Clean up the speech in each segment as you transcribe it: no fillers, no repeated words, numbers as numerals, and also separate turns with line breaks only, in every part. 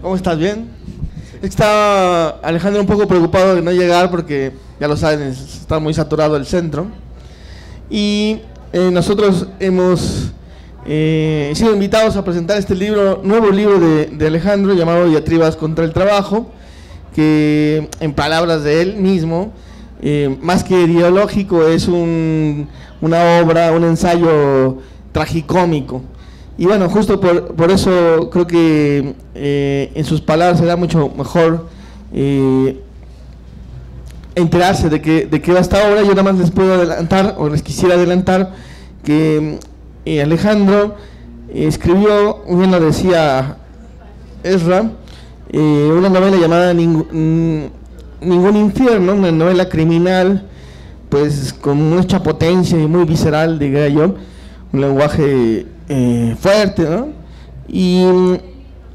¿Cómo estás? ¿Bien? Está Alejandro un poco preocupado de no llegar porque, ya lo saben, está muy saturado el centro. Y nosotros hemos sido invitados a presentar este nuevo libro de Alejandro llamado Diatribas contra el Trabajo, que en palabras de él mismo, más que ideológico, es una obra, un ensayo tragicómico. Y bueno, justo por eso creo que en sus palabras será mucho mejor enterarse de qué va esta obra. Yo nada más les puedo adelantar, o les quisiera adelantar, que Alejandro escribió, bien lo decía Ezra, una novela llamada Ningún Infierno, una novela criminal, pues con mucha potencia y muy visceral, diría yo, un lenguaje fuerte, ¿no? Y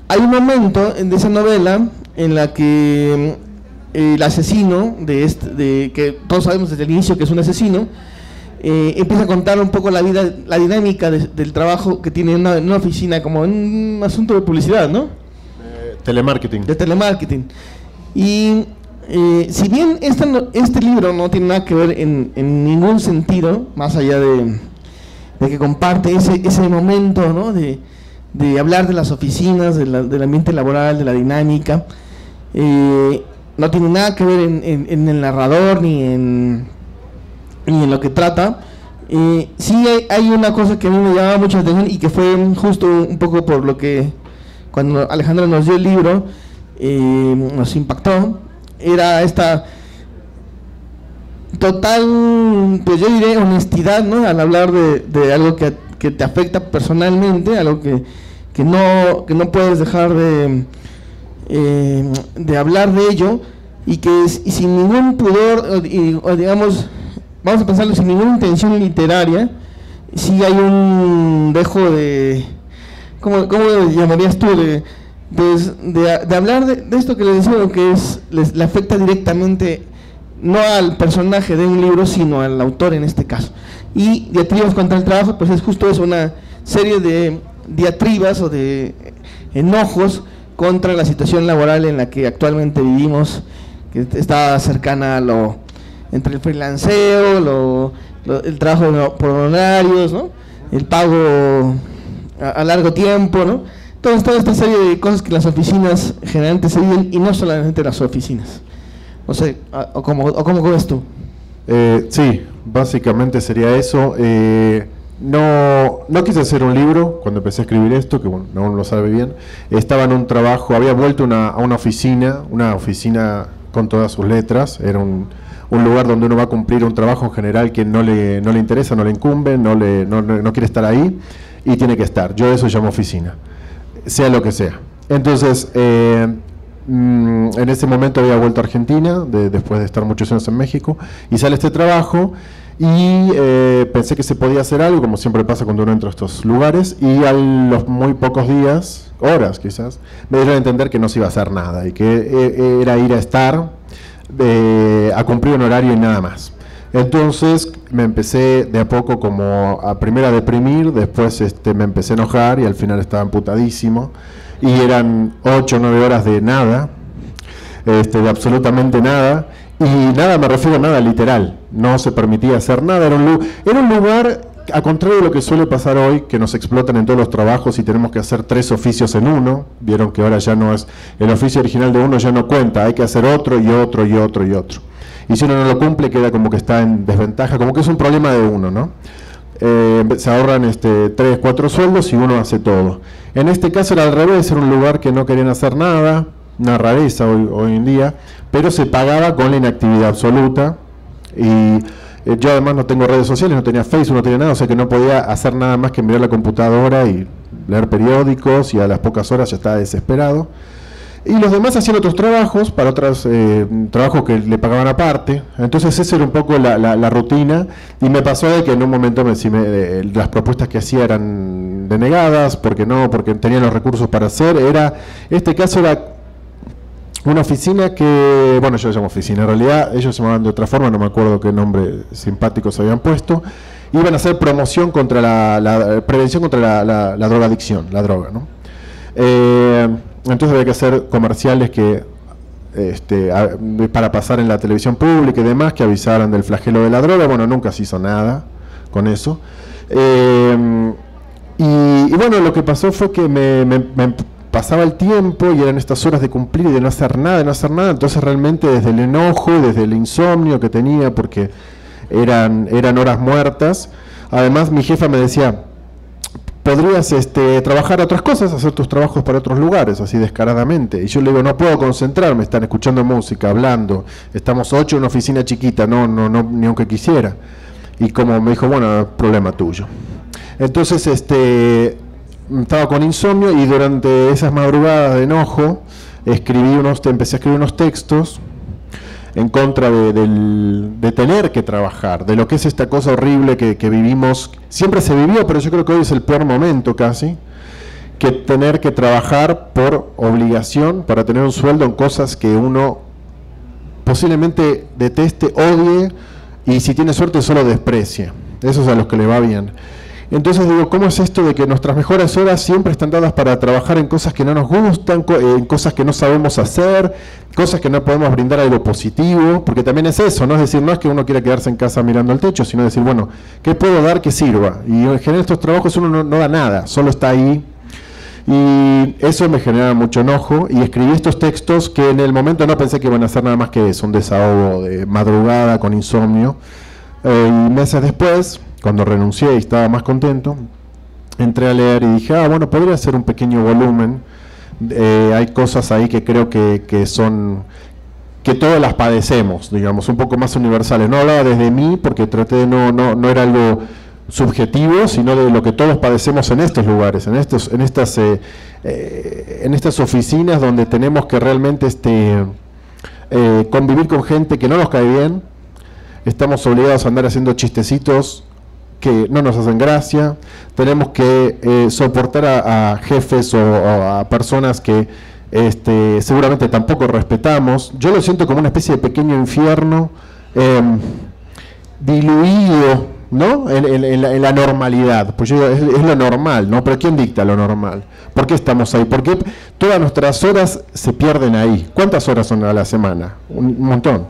hay un momento de esa novela en la que el asesino que todos sabemos desde el inicio que es un asesino, empieza a contar un poco la dinámica del trabajo que tiene en una oficina, como un asunto de publicidad, ¿no?
Telemarketing.
De telemarketing. Y si bien este libro no tiene nada que ver en ningún sentido, más allá de que comparte ese momento, ¿no? de hablar de las oficinas, del ambiente laboral, de la dinámica, no tiene nada que ver en el narrador ni en lo que trata. Sí hay una cosa que a mí me llamaba mucho la atención y que fue justo un poco por lo que cuando Alejandro nos dio el libro nos impactó, era esta total, pues yo diré, honestidad, ¿no? Al hablar de algo que te afecta personalmente, algo que no puedes dejar de hablar de ello, y sin ningún pudor, o digamos, vamos a pensarlo, sin ninguna intención literaria, sí hay un dejo de, ¿cómo lo llamarías tú? De hablar de esto que les decía, que le afecta directamente no al personaje de un libro, sino al autor en este caso. Y Diatribas contra el Trabajo, pues es justo eso, una serie de diatribas o de enojos contra la situación laboral en la que actualmente vivimos, que está cercana a entre el freelanceo, el trabajo por horarios, ¿no? El pago a largo tiempo, ¿no? Toda esta serie de cosas que las oficinas generalmente se viven, y no solamente las oficinas. No sé, ¿cómo ves tú?
Sí, básicamente sería eso. No quise hacer un libro cuando empecé a escribir esto, que bueno, no lo sabe bien. Estaba en un trabajo, había vuelto a una oficina con todas sus letras. Era un lugar donde uno va a cumplir un trabajo en general que no le interesa, no le incumbe, no quiere estar ahí, y tiene que estar. Yo eso llamo oficina, sea lo que sea. Entonces, en ese momento había vuelto a Argentina, después de estar muchos años en México, y sale este trabajo, y pensé que se podía hacer algo, como siempre pasa cuando uno entra a estos lugares, y a los muy pocos días, horas quizás, me dieron a entender que no se iba a hacer nada, y que era ir a estar, a cumplir un horario y nada más. Entonces me empecé de a poco como primero a deprimir, después me empecé a enojar, y al final estaba emputadísimo, y eran 8 o 9 horas de nada, de absolutamente nada. Y nada, me refiero a nada literal, no se permitía hacer nada, era un lugar, a contrario de lo que suele pasar hoy, que nos explotan en todos los trabajos y tenemos que hacer 3 oficios en uno. Vieron que ahora ya no es, el oficio original de uno ya no cuenta, hay que hacer otro y otro y otro y otro. Y si uno no lo cumple, queda como que está en desventaja, como que es un problema de uno, ¿no? Se ahorran 3, 4 sueldos y uno hace todo. En este caso era al revés, era un lugar que no querían hacer nada, una rareza hoy en día, pero se pagaba con la inactividad absoluta. Y yo además no tengo redes sociales, no tenía Facebook, no tenía nada, o sea que no podía hacer nada más que mirar la computadora y leer periódicos, y a las pocas horas ya estaba desesperado. Y los demás hacían otros trabajos, para otros trabajos que le pagaban aparte. Entonces esa era un poco la rutina, y me pasó de que en un momento las propuestas que hacía eran denegadas, porque tenían los recursos para hacer. Este caso era una oficina que, bueno, yo la llamo oficina, en realidad ellos se llamaban de otra forma, no me acuerdo qué nombre simpático se habían puesto. Iban a hacer promoción contra prevención contra la drogadicción, la droga, ¿no? entonces había que hacer comerciales que para pasar en la televisión pública y demás, que avisaran del flagelo de la droga. Bueno, nunca se hizo nada con eso. Y bueno, lo que pasó fue que me pasaba el tiempo y eran estas horas de cumplir y de no hacer nada, entonces realmente desde el enojo, desde el insomnio que tenía, porque eran horas muertas. Además mi jefa me decía, podrías trabajar otras cosas, hacer tus trabajos para otros lugares, así descaradamente. Y yo le digo, no puedo concentrarme, están escuchando música, hablando, estamos 8 en una oficina chiquita, no, ni aunque quisiera. Y como me dijo, bueno, problema tuyo. Entonces estaba con insomnio y durante esas madrugadas de enojo empecé a escribir unos textos en contra de tener que trabajar, de lo que es esta cosa horrible que vivimos. Siempre se vivió, pero yo creo que hoy es el peor momento casi, que tener que trabajar por obligación para tener un sueldo en cosas que uno posiblemente deteste, odie y si tiene suerte solo desprecie. Eso es a los que le va bien. Entonces digo, ¿cómo es esto de que nuestras mejores horas siempre están dadas para trabajar en cosas que no nos gustan, en cosas que no sabemos hacer, cosas que no podemos brindar algo positivo? Porque también es eso, ¿no? Es decir, no es que uno quiera quedarse en casa mirando al techo, sino decir, bueno, ¿qué puedo dar que sirva? Y en general estos trabajos uno no da nada, solo está ahí. Y eso me generaba mucho enojo y escribí estos textos que en el momento no pensé que iban a ser nada más que eso, un desahogo de madrugada con insomnio. Y meses después, cuando renuncié y estaba más contento, entré a leer y dije, bueno, podría ser un pequeño volumen. Hay cosas ahí que creo que son, que todas las padecemos, digamos, un poco más universales. No hablaba desde mí, porque traté de no era algo subjetivo, sino de lo que todos padecemos en estos lugares, en estas oficinas donde tenemos que realmente convivir con gente que no nos cae bien. Estamos obligados a andar haciendo chistecitos que no nos hacen gracia, tenemos que soportar a jefes o a personas que seguramente tampoco respetamos. Yo lo siento como una especie de pequeño infierno diluido, ¿no? en la normalidad. Pues yo digo, es lo normal, ¿no? Pero ¿quién dicta lo normal? ¿Por qué estamos ahí? ¿Por qué todas nuestras horas se pierden ahí? ¿Cuántas horas son a la semana? Un montón,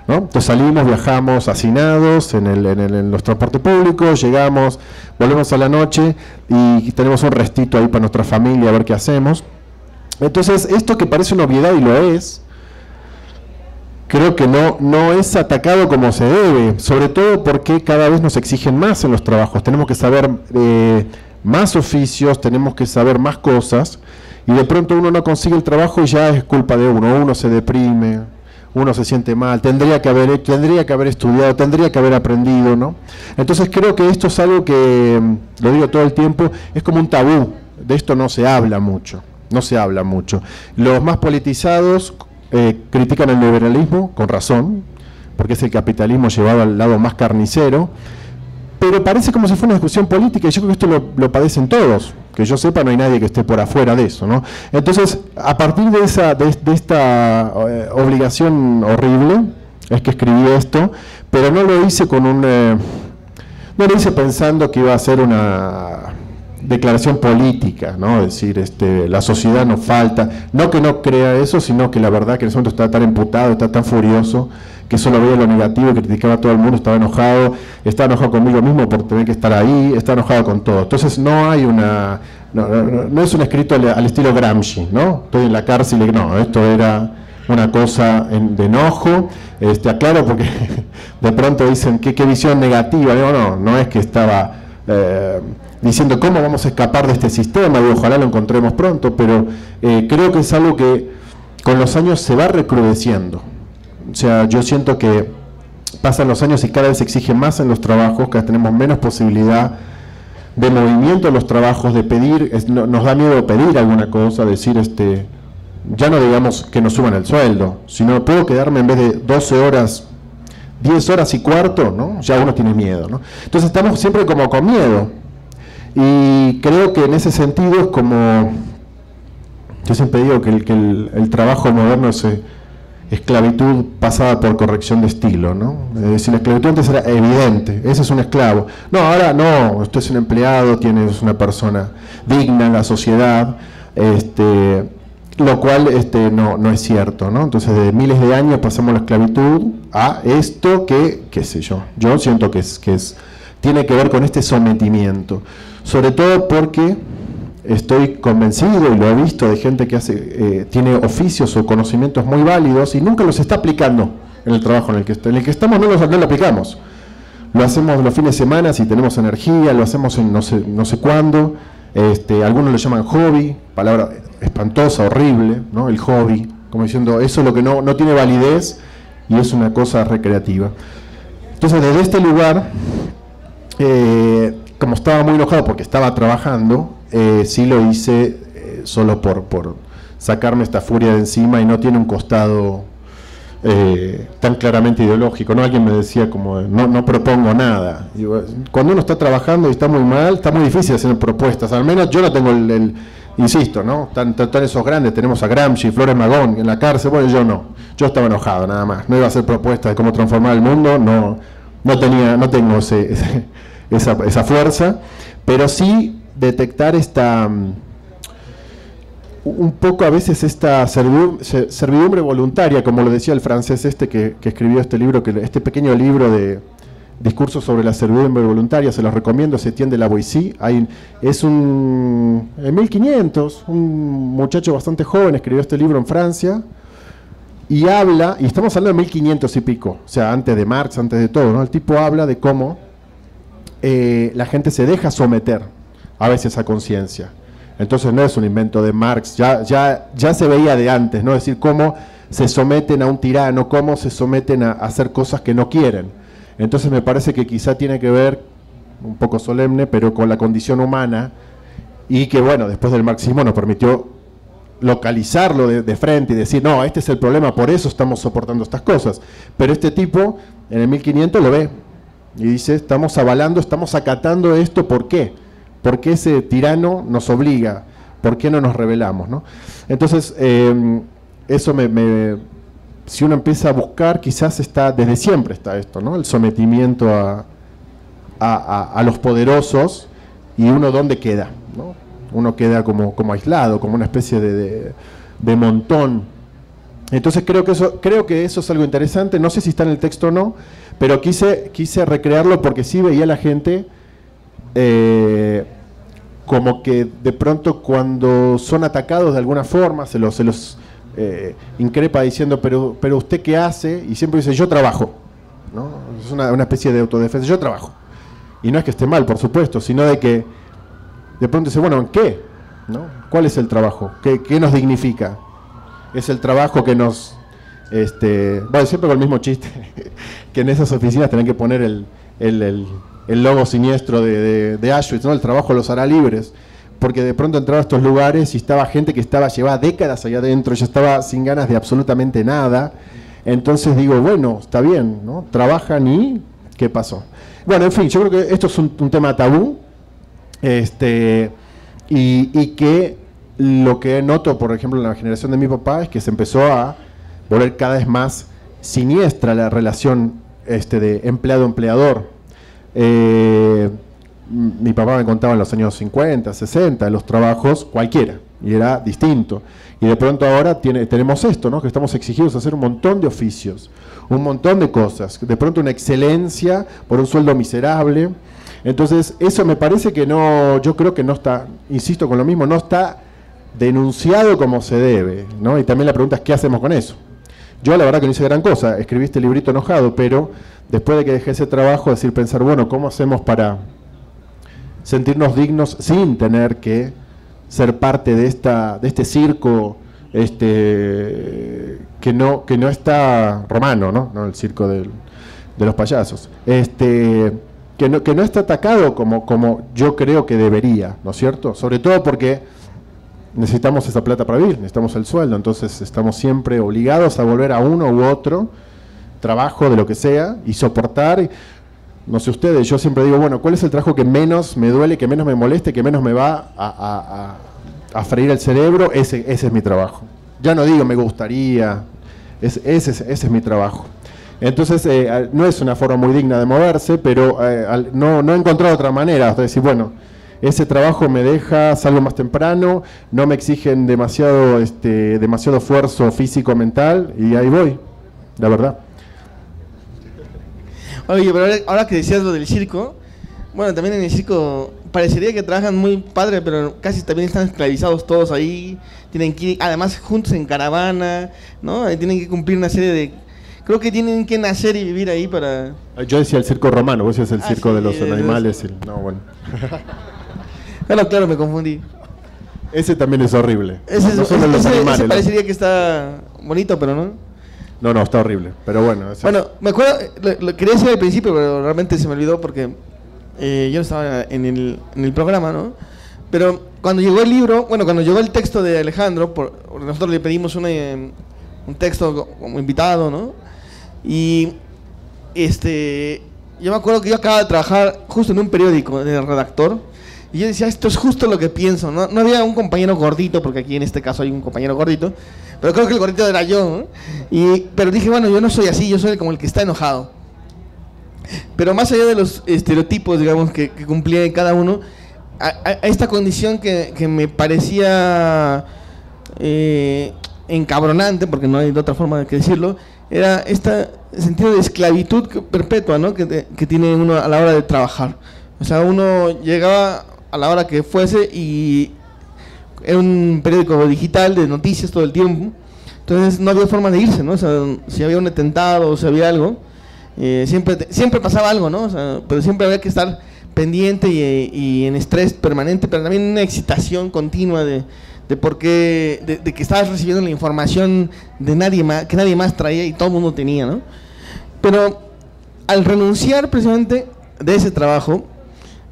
¿no? Entonces salimos, viajamos hacinados en los transportes públicos, llegamos, volvemos a la noche y tenemos un restito ahí para nuestra familia, a ver qué hacemos. Entonces esto que parece una obviedad, y lo es, creo que no es atacado como se debe, sobre todo porque cada vez nos exigen más en los trabajos. Tenemos que saber más oficios, tenemos que saber más cosas, y de pronto uno no consigue el trabajo y ya es culpa de uno se deprime, uno se siente mal, tendría que haber estudiado, tendría que haber aprendido, ¿no? Entonces creo que esto es algo que, lo digo todo el tiempo, es como un tabú, de esto no se habla mucho. Los más politizados critican el liberalismo, con razón, porque es el capitalismo llevado al lado más carnicero, pero parece como si fuera una discusión política, y yo creo que esto lo padecen todos. Que yo sepa, no hay nadie que esté por afuera de eso, ¿no? Entonces, a partir de esta obligación horrible, es que escribí esto, pero no lo hice no lo hice pensando que iba a ser una declaración política, ¿no? Es decir, la sociedad nos falta, no que no crea eso, sino que la verdad que en ese momento está tan emputado, está tan furioso, que solo veía lo negativo, criticaba a todo el mundo, estaba enojado conmigo mismo por tener que estar ahí, estaba enojado con todo. Entonces no hay no es un escrito al estilo Gramsci, ¿no? Estoy en la cárcel y no, esto era una cosa de enojo. Aclaro porque de pronto dicen qué visión negativa. No es que estaba diciendo cómo vamos a escapar de este sistema, y ojalá lo encontremos pronto, pero creo que es algo que con los años se va recrudeciendo. O sea, yo siento que pasan los años y cada vez se exige más en los trabajos, cada vez tenemos menos posibilidad de movimiento en los trabajos, de pedir, nos da miedo pedir alguna cosa, decir, ya no digamos que nos suban el sueldo, sino puedo quedarme en vez de 12 horas, 10 horas y cuarto, ¿no? Ya uno tiene miedo, ¿no? Entonces estamos siempre como con miedo, y creo que en ese sentido es como, yo siempre digo que el trabajo moderno es esclavitud pasada por corrección de estilo, ¿no? Es decir, la esclavitud antes era evidente, ese es un esclavo. No, ahora no, usted es un empleado, es una persona digna en la sociedad, lo cual no es cierto, ¿no? Entonces, de miles de años pasamos la esclavitud a esto que, qué sé yo siento que tiene que ver con este sometimiento, sobre todo porque estoy convencido, y lo he visto, de gente que tiene oficios o conocimientos muy válidos y nunca los está aplicando en el trabajo en el que estamos, no lo aplicamos. Lo hacemos los fines de semana si tenemos energía, lo hacemos en no sé cuándo. Algunos lo llaman hobby, palabra espantosa, horrible, ¿no? El hobby, como diciendo, eso es lo que no tiene validez y es una cosa recreativa. Entonces, desde este lugar, como estaba muy enojado porque estaba trabajando, sí lo hice solo por sacarme esta furia de encima, y no tiene un costado tan claramente ideológico, ¿no? Alguien me decía como, no propongo nada. Digo, cuando uno está trabajando y está muy mal, está muy difícil hacer propuestas. Al menos yo no tengo insisto, ¿no? Están esos grandes, tenemos a Gramsci, Flores Magón en la cárcel. Bueno, yo no. Yo estaba enojado nada más. No iba a hacer propuestas de cómo transformar el mundo, no tengo esa fuerza, pero sí detectar un poco a veces esta servidumbre voluntaria, como lo decía el francés que escribió este libro, este pequeño libro de discursos sobre la servidumbre voluntaria, se los recomiendo, Etienne de la Boétie. En 1500, un muchacho bastante joven escribió este libro en Francia, y estamos hablando de 1500 y pico, o sea, antes de Marx, antes de todo, ¿no? El tipo habla de cómo la gente se deja someter a veces a conciencia. Entonces no es un invento de Marx, ya se veía de antes, ¿no? Es decir, cómo se someten a un tirano, cómo se someten a hacer cosas que no quieren. Entonces me parece que quizá tiene que ver, un poco solemne, pero con la condición humana, y que bueno, después del marxismo nos permitió localizarlo de frente y decir, no, este es el problema, por eso estamos soportando estas cosas. Pero este tipo en el 1500 lo ve y dice, estamos avalando, estamos acatando esto, ¿por qué? ¿Por qué ese tirano nos obliga? ¿Por qué no nos rebelamos, ¿no? Entonces, eso si uno empieza a buscar, quizás desde siempre está esto, ¿no? El sometimiento a los poderosos, y uno ¿dónde queda? ¿No? Uno queda como aislado, como una especie de montón. Entonces creo que eso es algo interesante, no sé si está en el texto o no, pero quise recrearlo porque sí veía a la gente como que de pronto cuando son atacados de alguna forma se los increpa diciendo, pero ¿usted qué hace? Y siempre dice, yo trabajo, ¿no? Es una especie de autodefensa, yo trabajo. Y no es que esté mal, por supuesto, sino de que de pronto dice, bueno, ¿en qué? ¿No? ¿Cuál es el trabajo? ¿Qué nos dignifica? Es el trabajo que nos... bueno, siempre con el mismo chiste, que en esas oficinas tienen que poner el logo siniestro de Auschwitz, ¿no? El trabajo los hará libres, porque de pronto entraba a estos lugares y estaba gente que llevaba décadas allá adentro, ya estaba sin ganas de absolutamente nada. Entonces digo, bueno, está bien, ¿no? Trabajan y ¿qué pasó? Bueno, en fin, yo creo que esto es un tema tabú, y que lo que noto, por ejemplo, en la generación de mi papá, es que se empezó a volver cada vez más siniestra la relación de empleado-empleador. Mi papá me contaba en los años 50, 60, los trabajos cualquiera, y era distinto. Y de pronto ahora tenemos esto, ¿no? Que estamos exigidos a hacer un montón de oficios, un montón de cosas, de pronto una excelencia por un sueldo miserable. Entonces eso me parece que yo creo que no está, insisto con lo mismo, no está denunciado como se debe, ¿no? Y también la pregunta es, ¿qué hacemos con eso? Yo la verdad que no hice gran cosa, escribí este librito enojado, pero después de que dejé ese trabajo, pensar, bueno, ¿cómo hacemos para sentirnos dignos sin tener que ser parte de este circo que no está romano, ¿no? El circo de los payasos, que no está atacado como yo creo que debería, ¿no es cierto? Sobre todo porque necesitamos esa plata para vivir, necesitamos el sueldo, entonces estamos siempre obligados a volver a uno u otro trabajo de lo que sea y soportar. No sé ustedes, yo siempre digo, bueno, ¿cuál es el trabajo que menos me duele, que menos me moleste, que menos me va a freír el cerebro? Ese es mi trabajo. Ya no digo me gustaría, ese es mi trabajo. Entonces, no es una forma muy digna de moverse, pero no he encontrado otra manera de decir, bueno, ese trabajo me deja, salgo más temprano, no me exigen demasiado esfuerzo físico, mental, y ahí voy, la verdad.
Oye, pero ahora que decías lo del circo, bueno, también en el circo parecería que trabajan muy padre, pero casi también están esclavizados todos ahí, tienen que ir, además juntos en caravana, ¿no? Tienen que cumplir una serie de... Creo que tienen que nacer y vivir ahí para...
Yo decía el circo romano, vos decías el circo
sí,
de los animales. No, bueno.
Bueno, claro, me confundí.
Ese también es horrible.
Ese parecería que está bonito, pero no.
No, está horrible, pero bueno.
Bueno, me acuerdo, lo quería decir al principio, pero realmente se me olvidó porque yo no estaba en el programa, ¿no? Pero cuando llegó el libro, bueno, cuando llegó el texto de Alejandro, nosotros le pedimos un texto como invitado, ¿no? Y yo me acuerdo que yo acababa de trabajar justo en un periódico, de redactor, y yo decía, esto es justo lo que pienso, ¿no? No había un compañero gordito, porque aquí en este caso hay un compañero gordito, pero creo que el gordito era yo, ¿no? Pero dije, bueno, yo no soy así, yo soy como el que está enojado. Pero más allá de los estereotipos, digamos, que cumplía cada uno, a esta condición que me parecía encabronante, porque no hay de otra forma de decirlo, era este sentido de esclavitud perpetua, ¿no? que tiene uno a la hora de trabajar. O sea, uno llegaba a la hora que fuese y era un periódico digital de noticias todo el tiempo, entonces no había forma de irse, ¿no? O sea, si había un atentado o si había algo, siempre pasaba algo, ¿no? O sea, pero siempre había que estar pendiente y en estrés permanente, pero también una excitación continua de por qué, de que estabas recibiendo la información de nadie más, que nadie más traía y todo el mundo tenía, ¿no? Pero al renunciar precisamente de ese trabajo,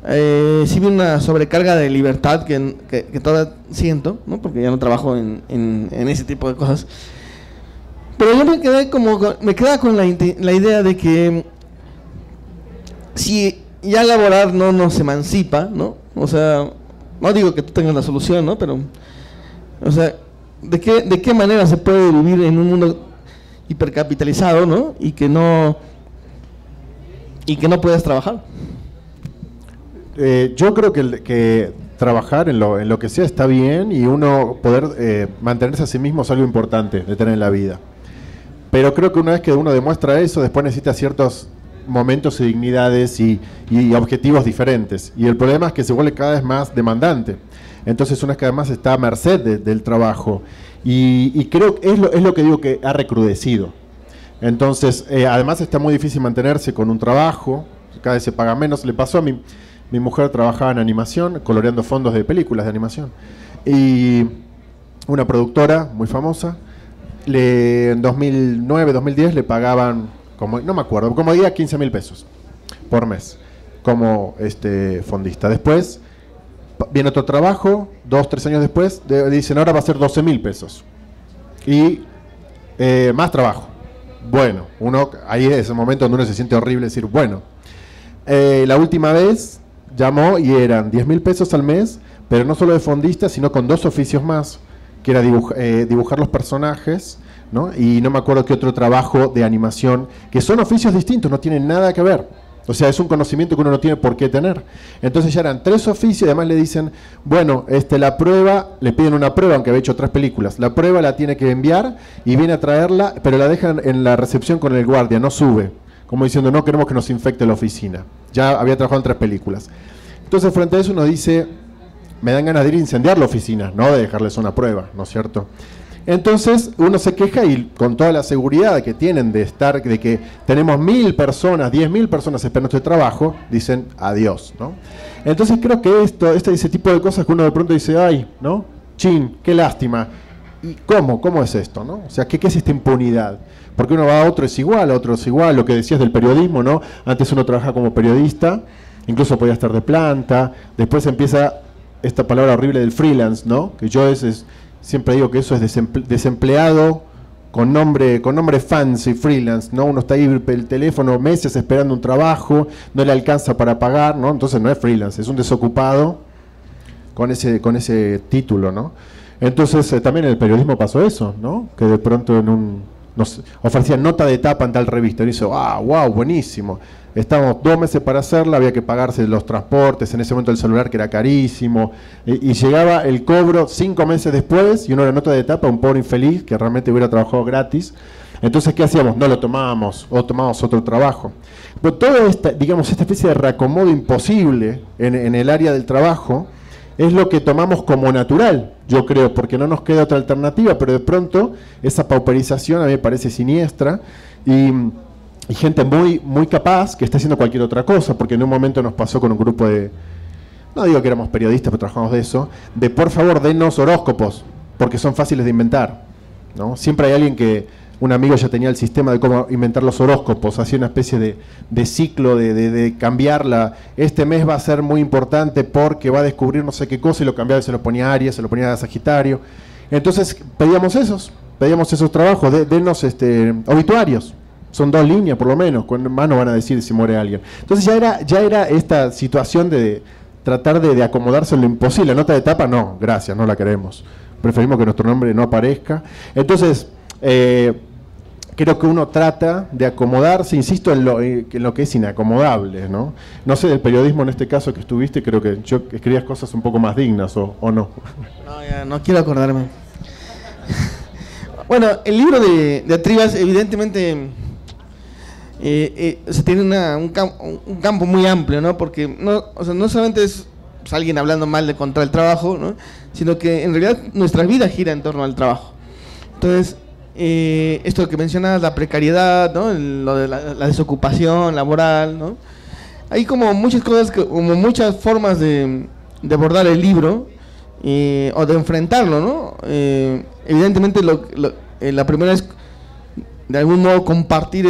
sí vi una sobrecarga de libertad que todavía siento, ¿no? Porque ya no trabajo en ese tipo de cosas. Pero yo me quedaba con la idea de que si ya laborar no nos emancipa, ¿no? O sea, no digo que tú tengas la solución, ¿no? Pero, o sea, ¿de qué manera se puede vivir en un mundo hipercapitalizado, ¿no? Y que no puedas trabajar.
Yo creo que trabajar en lo que sea está bien, y uno poder mantenerse a sí mismo es algo importante de tener en la vida. Pero creo que una vez que uno demuestra eso, después necesita ciertos momentos y dignidades y objetivos diferentes. Y el problema es que se vuelve cada vez más demandante. Entonces una vez que además está a merced del trabajo. Y creo que es lo que digo que ha recrudecido. Entonces, además está muy difícil mantenerse con un trabajo, cada vez se paga menos. Le pasó a mi mujer, trabajaba en animación, coloreando fondos de películas de animación. Y una productora muy famosa, en 2009, 2010 le pagaban, no me acuerdo, como diga 15.000 pesos por mes, como fondista. Después viene otro trabajo, 2, 3 años después, dicen ahora va a ser 12.000 pesos. Y más trabajo. Bueno, ahí es el momento donde uno se siente horrible decir, bueno, la última vez llamó y eran 10.000 pesos al mes, pero no solo de fondista, sino con 2 oficios más, que era dibujar los personajes, ¿no? Y no me acuerdo qué otro trabajo de animación, que son oficios distintos, no tienen nada que ver. O sea, es un conocimiento que uno no tiene por qué tener. Entonces ya eran 3 oficios, y además le dicen, bueno, la prueba, le piden una prueba, aunque había hecho 3 películas. La prueba la tiene que enviar y viene a traerla, pero la dejan en la recepción con el guardia, no sube. Como diciendo, no queremos que nos infecte la oficina. Ya había trabajado en 3 películas. Entonces, frente a eso uno dice, me dan ganas de ir a incendiar la oficina, no de dejarles una prueba, ¿no es cierto? Entonces uno se queja, y con toda la seguridad que tienen de que tenemos 1.000 personas, 10.000 personas esperando este trabajo, dicen adiós, ¿no? Entonces creo que ese tipo de cosas que uno de pronto dice, ay, ¿no? Chin, qué lástima. ¿Y cómo es esto, no? O sea, ¿qué es esta impunidad? Porque uno va a otro es igual, lo que decías del periodismo, ¿no? Antes uno trabaja como periodista, incluso podía estar de planta, después empieza esta palabra horrible del freelance, ¿no? Que yo siempre digo que eso es desempleado con nombre fancy, freelance, ¿no? Uno está ahí el teléfono meses esperando un trabajo, no le alcanza para pagar, ¿no? Entonces no es freelance, es un desocupado con ese título, ¿no? Entonces también en el periodismo pasó eso, ¿no? Que de pronto nos ofrecían nota de tapa en tal revista. Y dice, wow, buenísimo. Estábamos 2 meses para hacerla, había que pagarse los transportes, en ese momento el celular que era carísimo, y llegaba el cobro 5 meses después, y uno era nota de tapa, un pobre infeliz que realmente hubiera trabajado gratis. Entonces, ¿qué hacíamos? No lo tomábamos, o tomábamos otro trabajo. Pero toda esta, digamos, esta especie de reacomodo imposible en el área del trabajo es lo que tomamos como natural, yo creo, porque no nos queda otra alternativa, pero de pronto esa pauperización a mí me parece siniestra, y gente muy capaz que está haciendo cualquier otra cosa, porque en un momento nos pasó con un grupo de, no digo que éramos periodistas, pero trabajamos de eso, de por favor denos horóscopos, porque son fáciles de inventar, ¿no? Siempre hay alguien que, un amigo ya tenía el sistema de cómo inventar los horóscopos, hacía una especie de ciclo de cambiarla, este mes va a ser muy importante porque va a descubrir no sé qué cosa, y lo cambiaba y se lo ponía a Aries, se lo ponía a Sagitario. Entonces pedíamos esos trabajos, denos obituarios. Son 2 líneas por lo menos, con mano van a decir si muere alguien. Entonces ya era esta situación de tratar de acomodarse en lo imposible. La nota de tapa, no, gracias, no la queremos. Preferimos que nuestro nombre no aparezca. Entonces, creo que uno trata de acomodarse, insisto, en lo que es inacomodable, ¿no? No sé, del periodismo en este caso que estuviste, creo que yo escribías cosas un poco más dignas, ¿o no?
No, ya no quiero acordarme. Bueno, el libro de Atribas, evidentemente... se tiene un campo muy amplio, ¿no? Porque no solamente es pues, alguien hablando mal contra el trabajo, ¿no? Sino que en realidad nuestra vida gira en torno al trabajo. Entonces, esto que mencionas, la precariedad, ¿no? Lo de la desocupación laboral, ¿no? Hay como muchas cosas, como muchas formas de abordar el libro o de enfrentarlo, ¿no? Evidentemente la primera es de algún modo compartir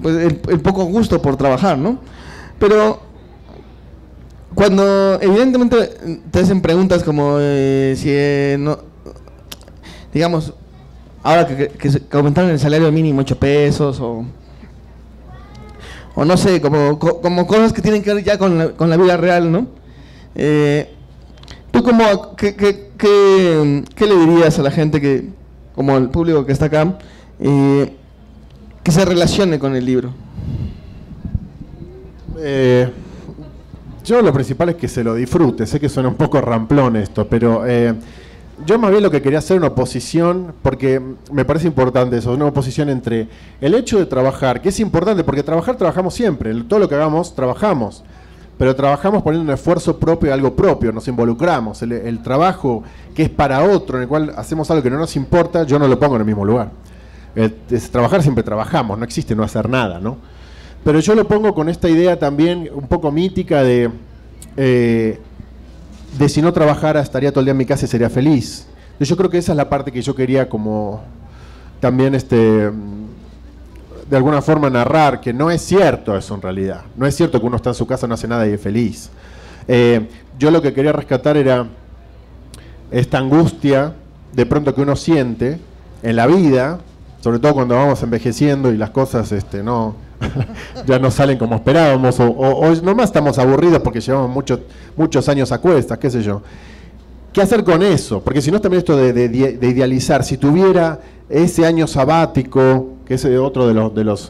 pues el poco gusto por trabajar, ¿no? Pero cuando evidentemente te hacen preguntas como si no, digamos, ahora que aumentaron el salario mínimo 8 pesos o no sé, como cosas que tienen que ver ya con la vida real, ¿no? ¿Tú qué le dirías a la gente que, como el público que está acá, que se relacione con el libro?
Yo lo principal es que se lo disfrute. Sé que suena un poco ramplón esto, pero yo más bien lo que quería hacer una oposición, porque me parece importante eso, una oposición entre el hecho de trabajar, que es importante, porque trabajamos siempre, todo lo que hagamos, trabajamos, pero trabajamos poniendo un esfuerzo propio, algo propio, nos involucramos. El trabajo que es para otro, en el cual hacemos algo que no nos importa, yo no lo pongo en el mismo lugar. Trabajar siempre trabajamos, no existe no hacer nada, ¿no? Pero yo lo pongo con esta idea también un poco mítica de si no trabajara estaría todo el día en mi casa y sería feliz. Yo creo que esa es la parte que yo quería como también de alguna forma narrar, que no es cierto eso en realidad. No es cierto que uno está en su casa, no hace nada y es feliz. Yo lo que quería rescatar era esta angustia de pronto que uno siente en la vida, sobre todo cuando vamos envejeciendo y las cosas no ya no salen como esperábamos, o nomás estamos aburridos porque llevamos muchos años a cuestas, qué sé yo. ¿Qué hacer con eso? Porque si no, también esto de idealizar, si tuviera ese año sabático, que es otro de los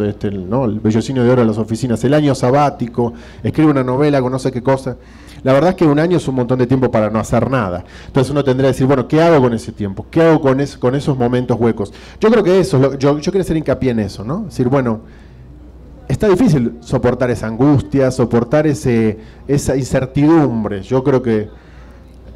¿no? El vellocinio de oro de las oficinas, el año sabático, escribe una novela con no sé qué cosa. La verdad es que un año es un montón de tiempo para no hacer nada. Entonces uno tendría que decir, bueno, ¿qué hago con ese tiempo? ¿Qué hago con esos momentos huecos? Yo creo que eso, yo quería hacer hincapié en eso, ¿no? Decir, bueno, está difícil soportar esa angustia, soportar esa incertidumbre. Yo creo que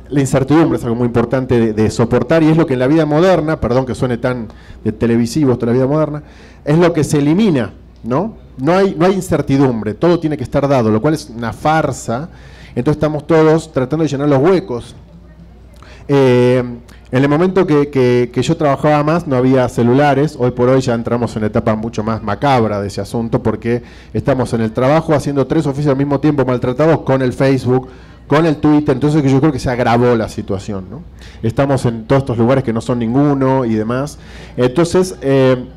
la incertidumbre es algo muy importante de soportar, y es lo que en la vida moderna, perdón que suene tan de televisivo esto, la vida moderna, es lo que se elimina, ¿no? No hay incertidumbre, todo tiene que estar dado, lo cual es una farsa. Entonces estamos todos tratando de llenar los huecos. En el momento que yo trabajaba más no había celulares. Hoy por hoy ya entramos en una etapa mucho más macabra de ese asunto, porque estamos en el trabajo haciendo 3 oficios al mismo tiempo, maltratados con el Facebook, con el Twitter. Entonces yo creo que se agravó la situación, ¿no? Estamos en todos estos lugares que no son ninguno y demás. Entonces, ¿qué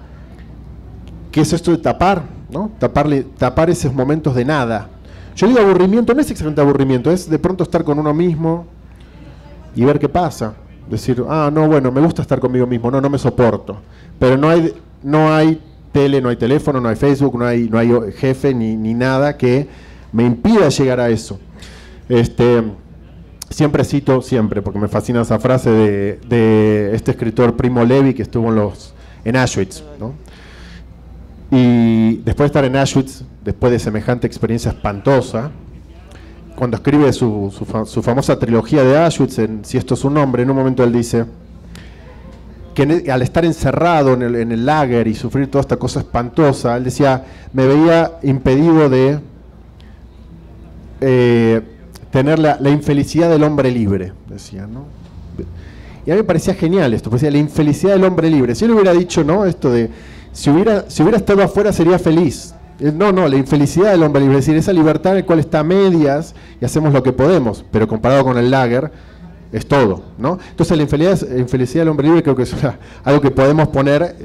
es esto de tapar, ¿no? Tapar esos momentos de nada. Yo digo aburrimiento, no es exactamente aburrimiento, es de pronto estar con uno mismo y ver qué pasa. Decir, no, bueno, me gusta estar conmigo mismo, no me soporto. Pero no hay tele, no hay teléfono, no hay Facebook, no hay jefe ni nada que me impida llegar a eso. Siempre cito, porque me fascina esa frase de este escritor Primo Levi, que estuvo en Auschwitz, ¿no? Y después de estar en Auschwitz, después de semejante experiencia espantosa, cuando escribe su famosa trilogía de Auschwitz, Si esto es un nombre, en un momento él dice que al estar encerrado en el lager y sufrir toda esta cosa espantosa, él decía, me veía impedido de tener la infelicidad del hombre libre, decía, ¿no? Y a mí me parecía genial esto, parecía la infelicidad del hombre libre. Si él hubiera dicho, ¿no?, esto de, si hubiera estado afuera sería feliz. No, la infelicidad del hombre libre, es decir, esa libertad en la cual está a medias y hacemos lo que podemos, pero comparado con el lager, es todo, ¿no? Entonces la infelicidad del hombre libre creo que es algo que podemos poner,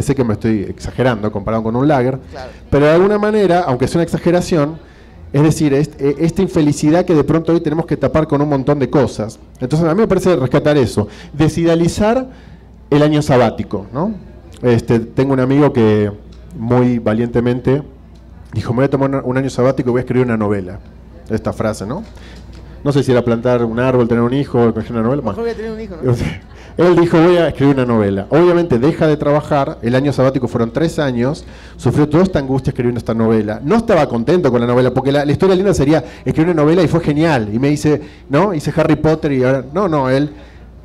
sé que me estoy exagerando comparado con un lager, claro, pero de alguna manera, aunque es una exageración, es decir, esta infelicidad que de pronto hoy tenemos que tapar con un montón de cosas. Entonces a mí me parece rescatar eso, desidealizar el año sabático, ¿no? Tengo un amigo que muy valientemente dijo, me voy a tomar un año sabático y voy a escribir una novela. Esta frase, ¿no? No sé si era plantar un árbol, tener un hijo, escribir una novela.
Mejor voy a tener un hijo, ¿no?
Él dijo, voy a escribir una novela. Obviamente deja de trabajar, el año sabático fueron 3 años, sufrió toda esta angustia escribiendo esta novela. No estaba contento con la novela, porque la historia linda sería escribir una novela y fue genial. Y me dice, ¿no? Hice Harry Potter y ahora... No, él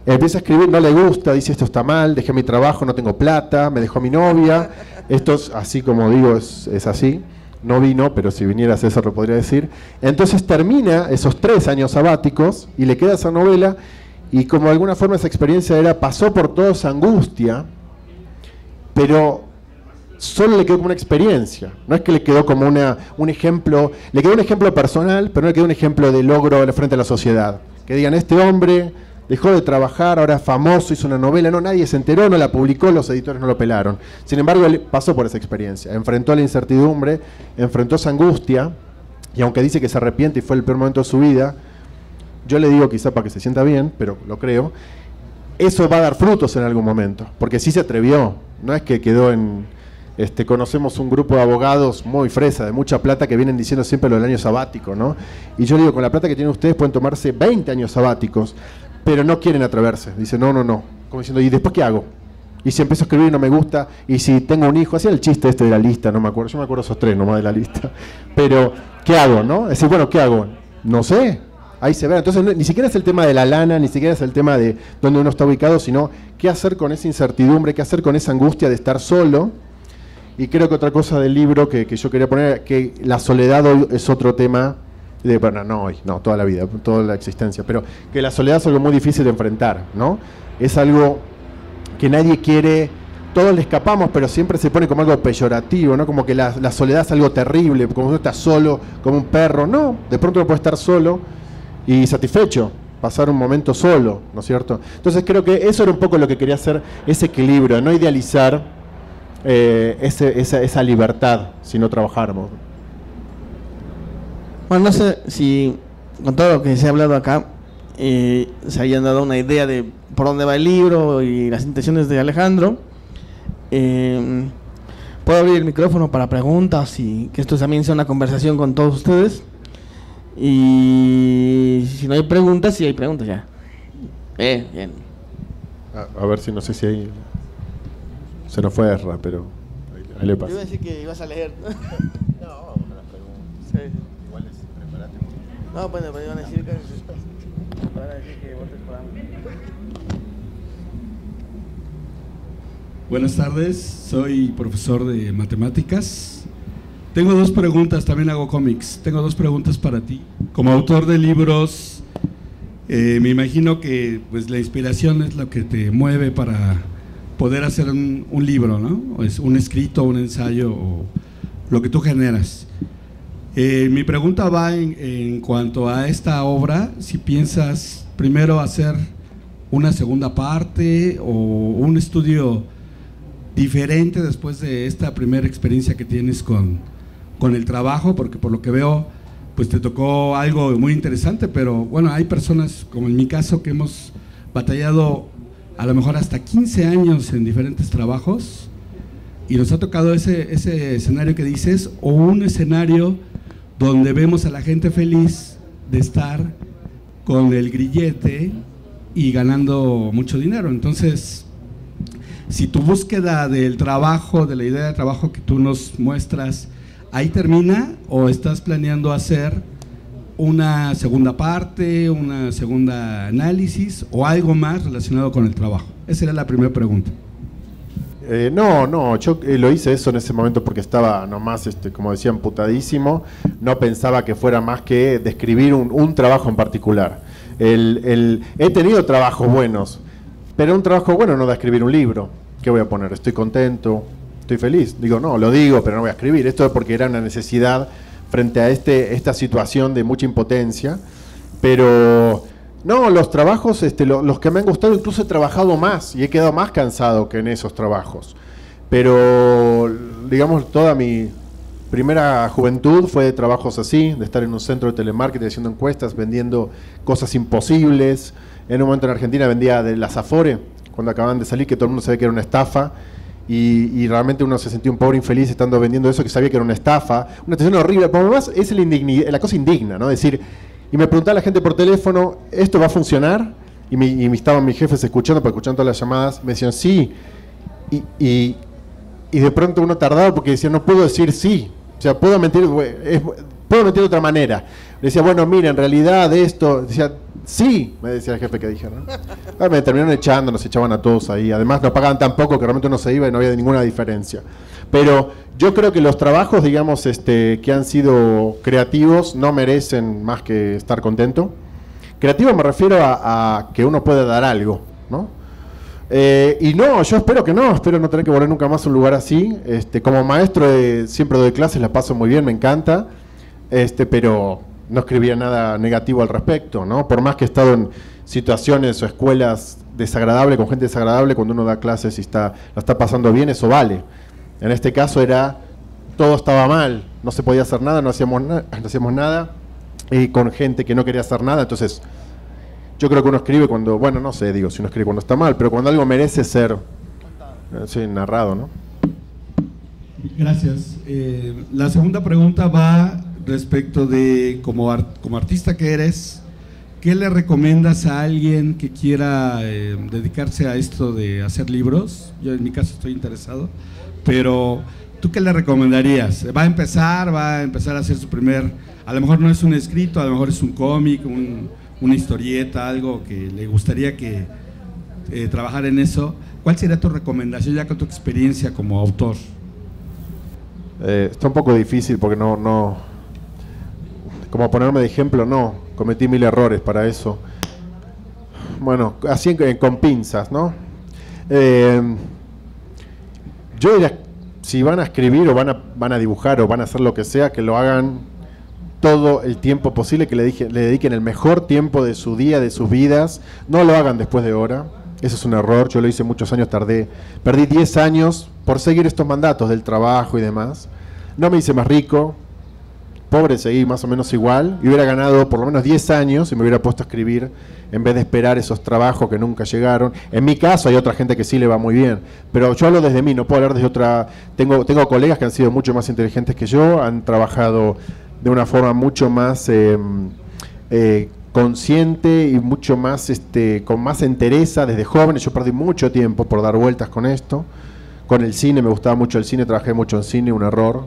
empieza a escribir, no le gusta, dice, esto está mal, dejé mi trabajo, no tengo plata, me dejó mi novia. Esto es así como digo, es así. No vino, pero si viniera César lo podría decir. Entonces termina esos 3 años sabáticos y le queda esa novela. Y como de alguna forma esa experiencia pasó por toda esa angustia, pero solo le quedó como una experiencia. No es que le quedó como un ejemplo, le quedó un ejemplo personal, pero no le quedó un ejemplo de logro frente a la sociedad. Que digan, este hombre dejó de trabajar, ahora es famoso, hizo una novela, no, nadie se enteró, no la publicó, los editores no lo pelaron. Sin embargo, él pasó por esa experiencia, enfrentó la incertidumbre, enfrentó esa angustia, y aunque dice que se arrepiente y fue el peor momento de su vida, yo le digo quizá para que se sienta bien, pero lo creo, eso va a dar frutos en algún momento, porque sí se atrevió, no es que quedó en... conocemos un grupo de abogados muy fresa, de mucha plata, que vienen diciendo siempre lo del año sabático, ¿no? Y yo le digo, con la plata que tienen ustedes pueden tomarse 20 años sabáticos, pero no quieren atreverse. Dice, no. Como diciendo, ¿y después qué hago? Y si empiezo a escribir y no me gusta, y si tengo un hijo, hacía el chiste de la lista, no me acuerdo, yo me acuerdo esos 3 nomás de la lista, pero ¿qué hago, no? Es decir, bueno, ¿qué hago? No sé, ahí se ve. Entonces ni siquiera es el tema de la lana, ni siquiera es el tema de dónde uno está ubicado, sino qué hacer con esa incertidumbre, qué hacer con esa angustia de estar solo. Y creo que otra cosa del libro que yo quería poner, que la soledad hoy es otro tema, no hoy, no, toda la vida, toda la existencia, pero que la soledad es algo muy difícil de enfrentar, ¿no? Es algo que nadie quiere, todos le escapamos, pero siempre se pone como algo peyorativo, ¿no? Como que la soledad es algo terrible, como uno está solo, como un perro. No, de pronto uno puede estar solo y satisfecho, pasar un momento solo, ¿no es cierto? Entonces creo que eso era un poco lo que quería hacer, ese equilibrio, no idealizar esa libertad si no trabajáramos.
Bueno, no sé si con todo lo que se ha hablado acá se hayan dado una idea de por dónde va el libro y las intenciones de Alejandro. Puedo abrir el micrófono para preguntas y que esto también sea una conversación con todos ustedes. Y si no hay preguntas, sí hay preguntas ya. Bien.
A ver si no sé si hay... Se nos fue Erra, pero ahí le pasa.
Yo iba a decir que ibas a leer.
No, una de las preguntas. Sí. Igual es, prepárate.
No, bueno, pero iban a decir que... Van a decir que votes por AMLO.
Buenas tardes, soy profesor de matemáticas. Tengo 2 preguntas, también hago cómics. Tengo 2 preguntas para ti. Como autor de libros, me imagino que pues la inspiración es lo que te mueve para poder hacer un libro, ¿no? Es un escrito, un ensayo o lo que tú generas. Mi pregunta va en cuanto a esta obra, si piensas primero hacer una segunda parte o un estudio diferente después de esta primera experiencia que tienes con el trabajo, porque por lo que veo pues te tocó algo muy interesante, pero bueno, hay personas como en mi caso que hemos batallado a lo mejor hasta 15 años en diferentes trabajos, y nos ha tocado ese escenario que dices, o un escenario donde vemos a la gente feliz de estar con el grillete y ganando mucho dinero. Entonces, si tu búsqueda del trabajo, de la idea de trabajo que tú nos muestras, ahí termina, o estás planeando hacer una segunda parte, una segunda análisis o algo más relacionado con el trabajo. Esa era la primera pregunta.
No, yo lo hice eso en ese momento porque estaba nomás, como decía, amputadísimo. No pensaba que fuera más que describir un trabajo en particular. He tenido trabajos buenos, pero un trabajo bueno no da escribir un libro. ¿Qué voy a poner? Estoy contento, estoy feliz. Digo, no, lo digo, pero no voy a escribir. Esto es porque era una necesidad frente a esta situación de mucha impotencia. Pero no, los trabajos, los que me han gustado, incluso he trabajado más y he quedado más cansado que en esos trabajos. Pero, digamos, toda mi primera juventud fue de trabajos así, de estar en un centro de telemarketing haciendo encuestas, vendiendo cosas imposibles. En un momento en Argentina vendía de las Afore, cuando acababan de salir, que todo el mundo sabía que era una estafa. Y realmente uno se sentía un pobre infeliz estando vendiendo eso, que sabía que era una estafa, una situación horrible. Por lo más es la cosa indigna, ¿no? Decir, y me preguntaba la gente por teléfono, ¿esto va a funcionar? Y estaban mis jefes escuchando, porque escuchaban todas las llamadas, me decían sí. Y de pronto uno tardaba porque decía, no puedo decir sí. O sea, puedo mentir de otra manera. Le decía, bueno, mira, en realidad esto, decía, sí, me decía el jefe que dije, ¿no? Me terminaron echando, nos echaban a todos ahí. Además, nos pagaban tan poco que realmente uno se iba y no había ninguna diferencia. Pero yo creo que los trabajos, digamos, que han sido creativos no merecen más que estar contento. Creativo me refiero a que uno puede dar algo, ¿no? Y no, yo espero no tener que volver nunca más a un lugar así. Como maestro siempre doy clases, las paso muy bien, me encanta, pero no escribía nada negativo al respecto, ¿no? Por más que he estado en situaciones o escuelas desagradables, con gente desagradable, cuando uno da clases y la está pasando bien, eso vale. En este caso todo estaba mal, no se podía hacer nada, no hacíamos nada, y con gente que no quería hacer nada. Entonces yo creo que uno escribe cuando, bueno, no sé, digo, si uno escribe cuando está mal, pero cuando algo merece ser narrado, ¿no?
Gracias. La segunda pregunta va respecto de, como artista que eres, ¿qué le recomiendas a alguien que quiera dedicarse a esto de hacer libros? Yo en mi caso estoy interesado, pero ¿tú qué le recomendarías? ¿Va a empezar a hacer su primer, a lo mejor no es un escrito, a lo mejor es un cómic, una historieta, algo que le gustaría que trabajar en eso? ¿Cuál sería tu recomendación ya con tu experiencia como autor?
Está un poco difícil porque no, como ponerme de ejemplo, no, cometí 1000 errores para eso. Bueno, así con pinzas, ¿no? Yo diría, si van a escribir o van a dibujar o van a hacer lo que sea, que lo hagan todo el tiempo posible, que le dediquen el mejor tiempo de su día, de sus vidas. No lo hagan después de hora, eso es un error. Yo lo hice muchos años, perdí 10 años por seguir estos mandatos del trabajo y demás. No me hice más rico, pobre, seguí más o menos igual, y hubiera ganado por lo menos 10 años y me hubiera puesto a escribir en vez de esperar esos trabajos que nunca llegaron. En mi caso hay otra gente que sí le va muy bien, pero yo hablo desde mí, no puedo hablar desde otra. Tengo colegas que han sido mucho más inteligentes que yo, han trabajado de una forma mucho más consciente y mucho más con más entereza desde jóvenes. Yo perdí mucho tiempo por dar vueltas con esto. Con el cine, me gustaba mucho el cine, trabajé mucho en cine, un error.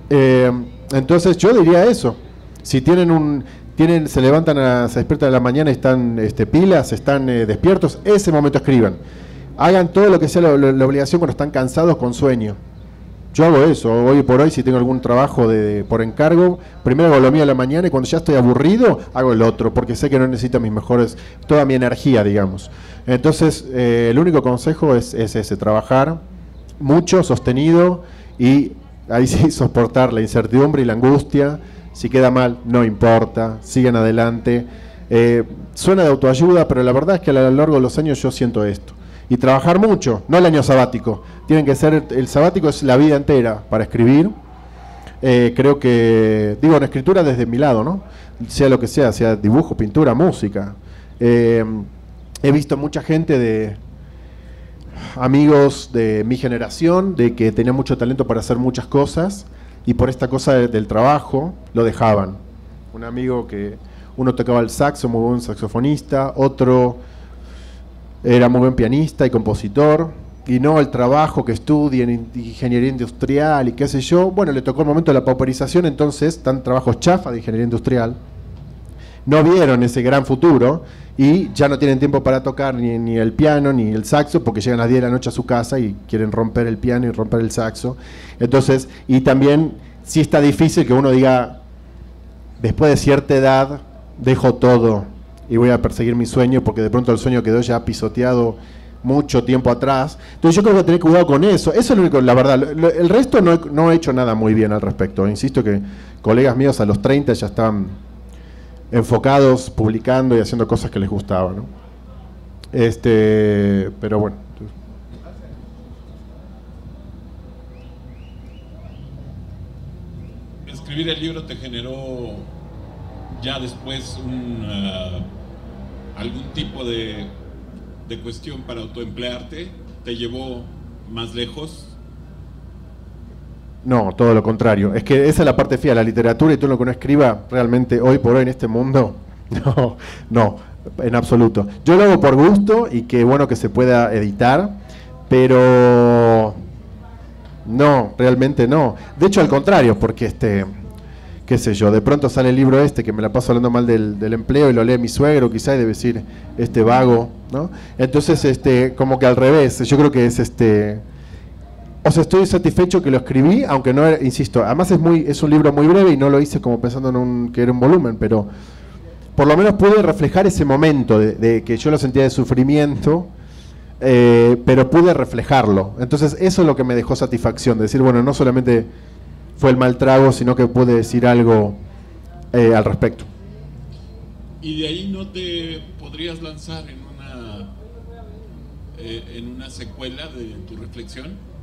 Entonces yo diría eso. Si se levantan, se despiertan en la mañana y están pilas, están despiertos, ese momento escriban. Hagan todo lo que sea la obligación cuando están cansados, con sueño. Yo hago eso, hoy por hoy, si tengo algún trabajo por encargo, primero hago lo mío a la mañana y cuando ya estoy aburrido, hago el otro, porque sé que no necesito toda mi energía, digamos. Entonces, el único consejo es ese, trabajar mucho, sostenido, y ahí sí soportar la incertidumbre y la angustia. Si queda mal, no importa, sigan adelante. Suena de autoayuda, pero la verdad es que a lo largo de los años yo siento esto. Y trabajar mucho, no el año sabático. Tienen que ser, el sabático es la vida entera para escribir. Creo que, digo, en escritura desde mi lado, ¿no? Sea lo que sea dibujo, pintura, música. he visto mucha gente de amigos de mi generación, de que tenía mucho talento para hacer muchas cosas, y por esta cosa del trabajo lo dejaban. Un amigo que uno tocaba el saxo, muy buen saxofonista, otro era muy buen pianista y compositor, y no el trabajo que estudia en ingeniería industrial y qué sé yo. Bueno, le tocó el momento de la pauperización, entonces están trabajos chafa de ingeniería industrial, no vieron ese gran futuro y ya no tienen tiempo para tocar ni el piano ni el saxo, porque llegan a las 10 de la noche a su casa y quieren romper el piano y romper el saxo. Entonces, y también sí está difícil que uno diga, después de cierta edad dejo todo y voy a perseguir mi sueño, porque de pronto el sueño quedó ya pisoteado mucho tiempo atrás. Entonces yo creo que tener cuidado con eso. Eso es lo único, la verdad. El resto no he hecho nada muy bien al respecto. Insisto que colegas míos a los 30 ya estaban enfocados, publicando y haciendo cosas que les gustaban, ¿no? Pero bueno.
¿Escribir el libro te generó ya después algún tipo de cuestión para autoemplearte? ¿Te llevó más lejos?
No, todo lo contrario. Es que esa es la parte fea, la literatura y todo lo que uno escriba realmente hoy por hoy en este mundo. No, en absoluto. Yo lo hago por gusto y qué bueno que se pueda editar, pero no, realmente no. De hecho, al contrario, porque qué sé yo, de pronto sale el libro que me la paso hablando mal del empleo y lo lee mi suegro quizá y debe decir, vago, ¿no? Entonces, como que al revés, yo creo que es o sea, estoy satisfecho que lo escribí, aunque no era, insisto, además es un libro muy breve y no lo hice como pensando que era un volumen, pero por lo menos pude reflejar ese momento de que yo lo sentía de sufrimiento, pero pude reflejarlo. Entonces eso es lo que me dejó satisfacción, de decir, bueno, no solamente fue el mal trago, sino que pude decir algo al respecto.
¿Y de ahí no te podrías lanzar en una secuela de tu reflexión?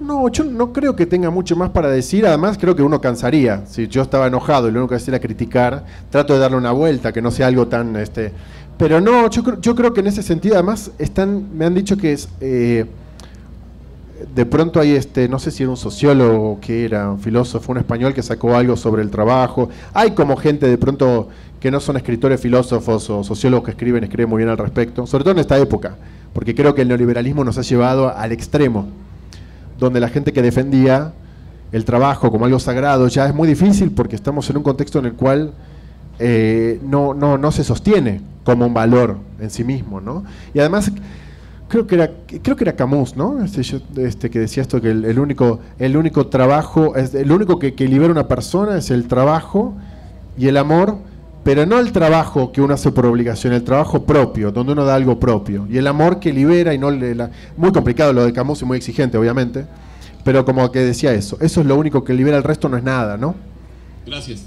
No, yo no creo que tenga mucho más para decir. Además creo que uno cansaría. Si yo estaba enojado y lo único que hacía era criticar, trato de darle una vuelta, que no sea algo tan pero no, yo creo que en ese sentido además me han dicho que es de pronto hay no sé si era un sociólogo, que era un filósofo, un español que sacó algo sobre el trabajo. Hay como gente de pronto que no son escritores, filósofos o sociólogos que escriben muy bien al respecto, sobre todo en esta época, porque creo que el neoliberalismo nos ha llevado al extremo, donde la gente que defendía el trabajo como algo sagrado ya es muy difícil, porque estamos en un contexto en el cual no se sostiene como un valor en sí mismo, ¿no? Y además creo que era Camus, ¿no? Que decía esto, que el único trabajo, el único que libera una persona es el trabajo y el amor, pero no el trabajo que uno hace por obligación, el trabajo propio, donde uno da algo propio, y el amor que libera y no muy complicado lo de Camus y muy exigente, obviamente, pero como que decía eso es lo único que libera, el resto no es nada, ¿no?
Gracias.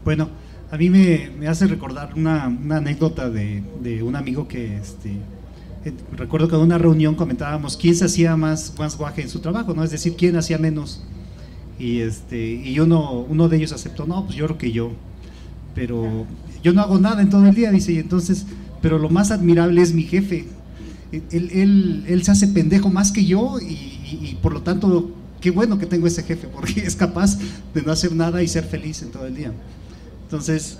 Bueno, a mí me hace recordar una anécdota de un amigo que recuerdo que en una reunión comentábamos quién se hacía más guaje en su trabajo, ¿no? Es decir, quién hacía menos. Y uno de ellos aceptó, no, pues yo creo que yo, pero yo no hago nada en todo el día, dice, y entonces, pero lo más admirable es mi jefe. Él se hace pendejo más que yo y por lo tanto, qué bueno que tengo ese jefe, porque es capaz de no hacer nada y ser feliz en todo el día. Entonces,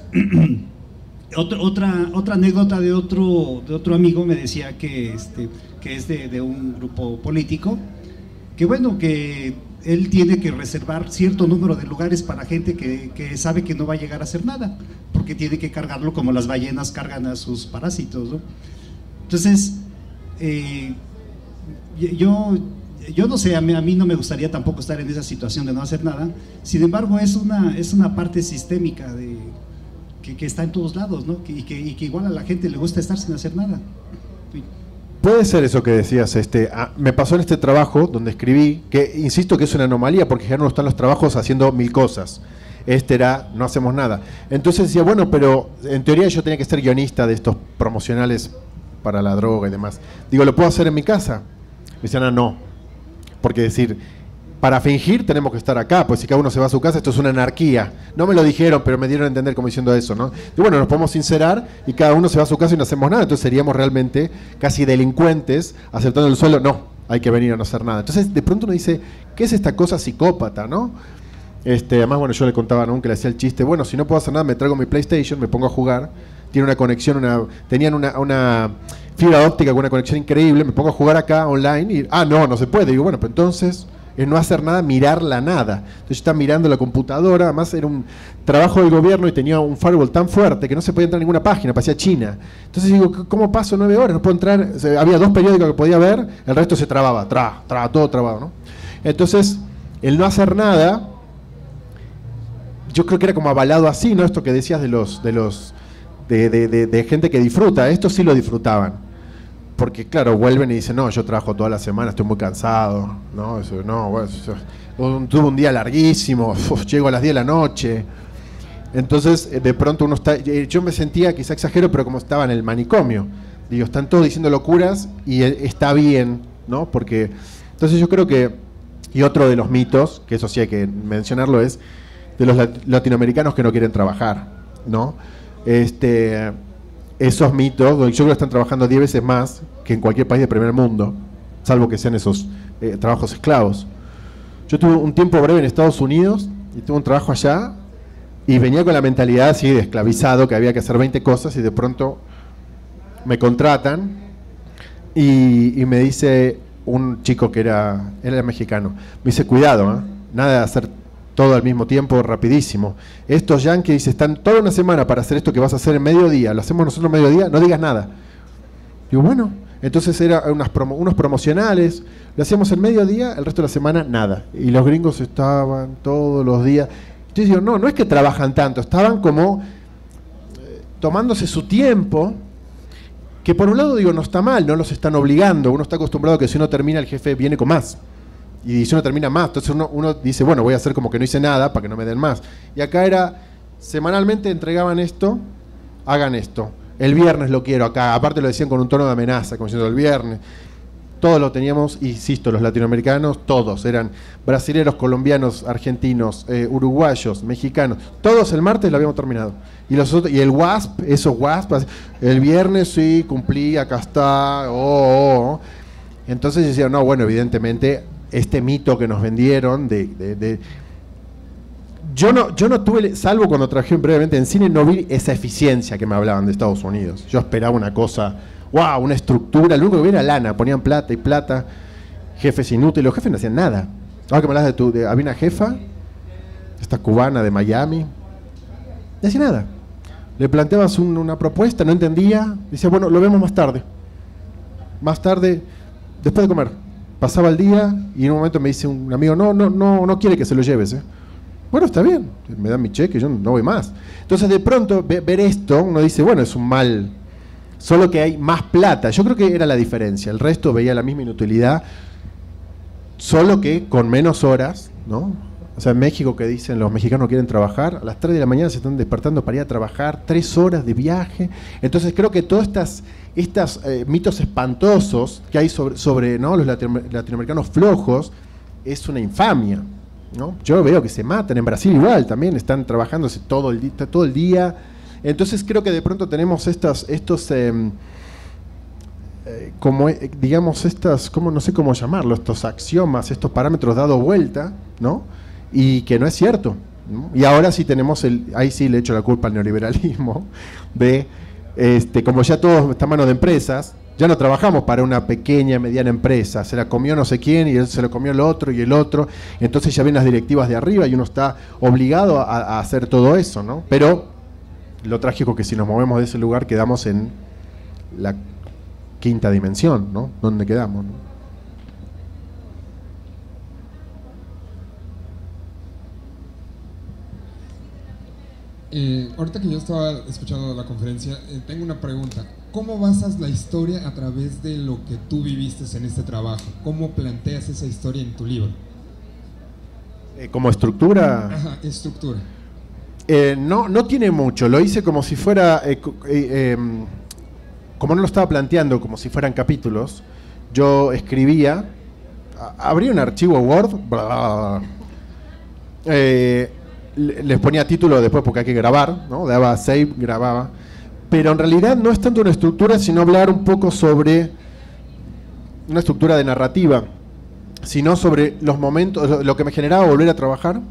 otra anécdota de otro amigo me decía que es de un grupo político, que bueno, que él tiene que reservar cierto número de lugares para gente que sabe que no va a llegar a hacer nada, porque tiene que cargarlo como las ballenas cargan a sus parásitos, ¿no? Entonces, yo no sé, a mí no me gustaría tampoco estar en esa situación de no hacer nada. Sin embargo, es una parte sistémica que está en todos lados, ¿no? Y que igual a la gente le gusta estar sin hacer nada.
Puede ser eso que decías, me pasó en este trabajo donde escribí, que insisto que es una anomalía porque ya no están los trabajos haciendo mil cosas. Era, no hacemos nada. Entonces decía, bueno, pero en teoría yo tenía que ser guionista de estos promocionales para la droga y demás. Digo, ¿lo puedo hacer en mi casa? Me decían, no. Porque decir, para fingir tenemos que estar acá, pues si cada uno se va a su casa, esto es una anarquía. No me lo dijeron, pero me dieron a entender como diciendo eso, ¿no? Y bueno, nos podemos sincerar y cada uno se va a su casa y no hacemos nada, entonces seríamos realmente casi delincuentes aceptando el sueldo. No, hay que venir a no hacer nada. Entonces de pronto uno dice, ¿qué es esta cosa psicópata, no? Además, bueno, yo le contaba a que le hacía el chiste, bueno, si no puedo hacer nada, me traigo mi PlayStation, me pongo a jugar, tiene una conexión, tenían una fibra óptica con una conexión increíble, me pongo a jugar acá online y, no se puede. Digo, bueno, pues entonces es no hacer nada, mirar la nada. Entonces yo estaba mirando la computadora, además era un trabajo del gobierno y tenía un firewall tan fuerte que no se podía entrar a ninguna página, parecía China. Entonces digo, ¿cómo paso 9 horas? No puedo entrar, había 2 periódicos que podía ver, el resto se trababa, todo trabado, ¿no? Entonces, el no hacer nada, yo creo que era como avalado así, ¿no? Esto que decías de gente que disfruta, esto sí lo disfrutaban. Porque claro, vuelven y dicen, no, yo trabajo toda la semana, estoy muy cansado, ¿no? Tuve un día larguísimo, llego a las 10 de la noche. Entonces, de pronto uno está, yo me sentía, quizá exagero, pero como estaba en el manicomio. Digo, están todos diciendo locuras y está bien, ¿no? Porque, entonces yo creo que, y otro de los mitos, que eso sí hay que mencionarlo, es de los latinoamericanos que no quieren trabajar, ¿no? Esos mitos, yo creo que están trabajando 10 veces más que en cualquier país de primer mundo, salvo que sean esos trabajos esclavos. Yo tuve un tiempo breve en Estados Unidos y tuve un trabajo allá y venía con la mentalidad así de esclavizado, que había que hacer 20 cosas y de pronto me contratan y me dice un chico que era mexicano, me dice, cuidado, nada de hacer todo al mismo tiempo, rapidísimo. Estos yankees están toda una semana para hacer esto que vas a hacer en mediodía, lo hacemos nosotros en mediodía, no digas nada. Digo, bueno, entonces eran unos promocionales, lo hacíamos en mediodía, el resto de la semana nada. Y los gringos estaban todos los días. Entonces digo, no es que trabajan tanto, estaban como tomándose su tiempo, que por un lado digo, no está mal, no los están obligando, uno está acostumbrado a que si uno termina el jefe viene con más. Y si uno termina más, entonces uno dice, bueno, voy a hacer como que no hice nada para que no me den más. Y acá era, semanalmente entregaban esto, hagan esto. El viernes lo quiero acá, aparte lo decían con un tono de amenaza, como diciendo el viernes. Todos lo teníamos, insisto, los latinoamericanos, todos, eran brasileños, colombianos, argentinos, uruguayos, mexicanos, todos el martes lo habíamos terminado. Y los otros, y el WASP, esos WASP, el viernes sí, cumplí, acá está, Entonces decían, no, bueno, evidentemente este mito que nos vendieron yo no tuve, salvo cuando trabajé brevemente en cine, no vi esa eficiencia que me hablaban de Estados Unidos. Yo esperaba una cosa, una estructura, lo único que vi era lana, ponían plata y plata, jefes inútiles, los jefes no hacían nada. Ahora que me hablas había una jefa, esta cubana de Miami, no hacía nada. Le planteabas una propuesta, no entendía, decía, bueno, lo vemos más tarde, después de comer. Pasaba el día y en un momento me dice un amigo, no quiere que se lo lleves. Bueno, está bien, me dan mi cheque, yo no voy más. Entonces de pronto ver esto, uno dice, bueno, es un mal, solo que hay más plata. Yo creo que era la diferencia, el resto veía la misma inutilidad, solo que con menos horas, ¿no? O sea, en México que dicen los mexicanos quieren trabajar, a las 3 de la mañana se están despertando para ir a trabajar, 3 horas de viaje. Entonces creo que todas estas mitos espantosos que hay sobre ¿no? los latinoamericanos flojos es una infamia, ¿no? Yo veo que se matan, en Brasil igual también están trabajándose todo el día. Entonces creo que de pronto tenemos no sé cómo llamarlo, estos axiomas, estos parámetros dados vuelta, ¿no? Y que no es cierto, ¿no? Y ahora sí tenemos ahí sí le echo la culpa al neoliberalismo como ya todo está en manos de empresas, ya no trabajamos para una pequeña, mediana empresa, se la comió no sé quién y él se lo comió el otro y el otro, entonces ya ven las directivas de arriba y uno está obligado a hacer todo eso, ¿no? Pero lo trágico es que si nos movemos de ese lugar quedamos en la quinta dimensión, ¿no? ¿Dónde quedamos, no?
Ahorita que yo estaba escuchando la conferencia, tengo una pregunta. ¿Cómo basas la historia a través de lo que tú viviste en este trabajo? ¿Cómo planteas esa historia en tu libro?
¿Como estructura?
Ajá, estructura.
No tiene mucho, lo hice como si fuera, como no lo estaba planteando como si fueran capítulos, yo escribía abría un archivo Word, les ponía título después porque hay que grabar, ¿no? Daba save, grababa. Pero en realidad no es tanto una estructura, sino hablar un poco sobre una estructura de narrativa, sino sobre los momentos, lo que me generaba volver a trabajar,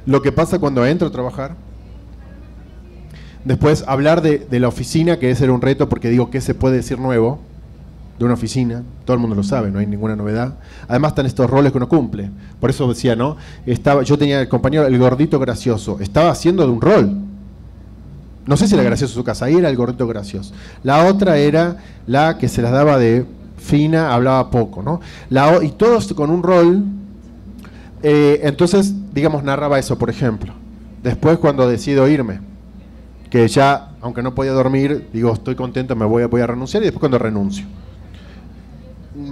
lo que pasa cuando entro a trabajar. Después hablar de la oficina, que ese era un reto porque digo, ¿qué se puede decir nuevo de una oficina? Todo el mundo lo sabe, no hay ninguna novedad. Además están estos roles que uno cumple. Por eso decía, ¿no? Yo tenía el compañero, el gordito gracioso, estaba haciendo de un rol. No sé si era gracioso en su casa, ahí era el gordito gracioso. La otra era la que se las daba de fina, hablaba poco, ¿no? Y todos con un rol. Entonces, digamos, narraba eso, por ejemplo. Después, cuando decido irme, que ya, aunque no podía dormir, digo, estoy contento, voy a renunciar, y después cuando renuncio.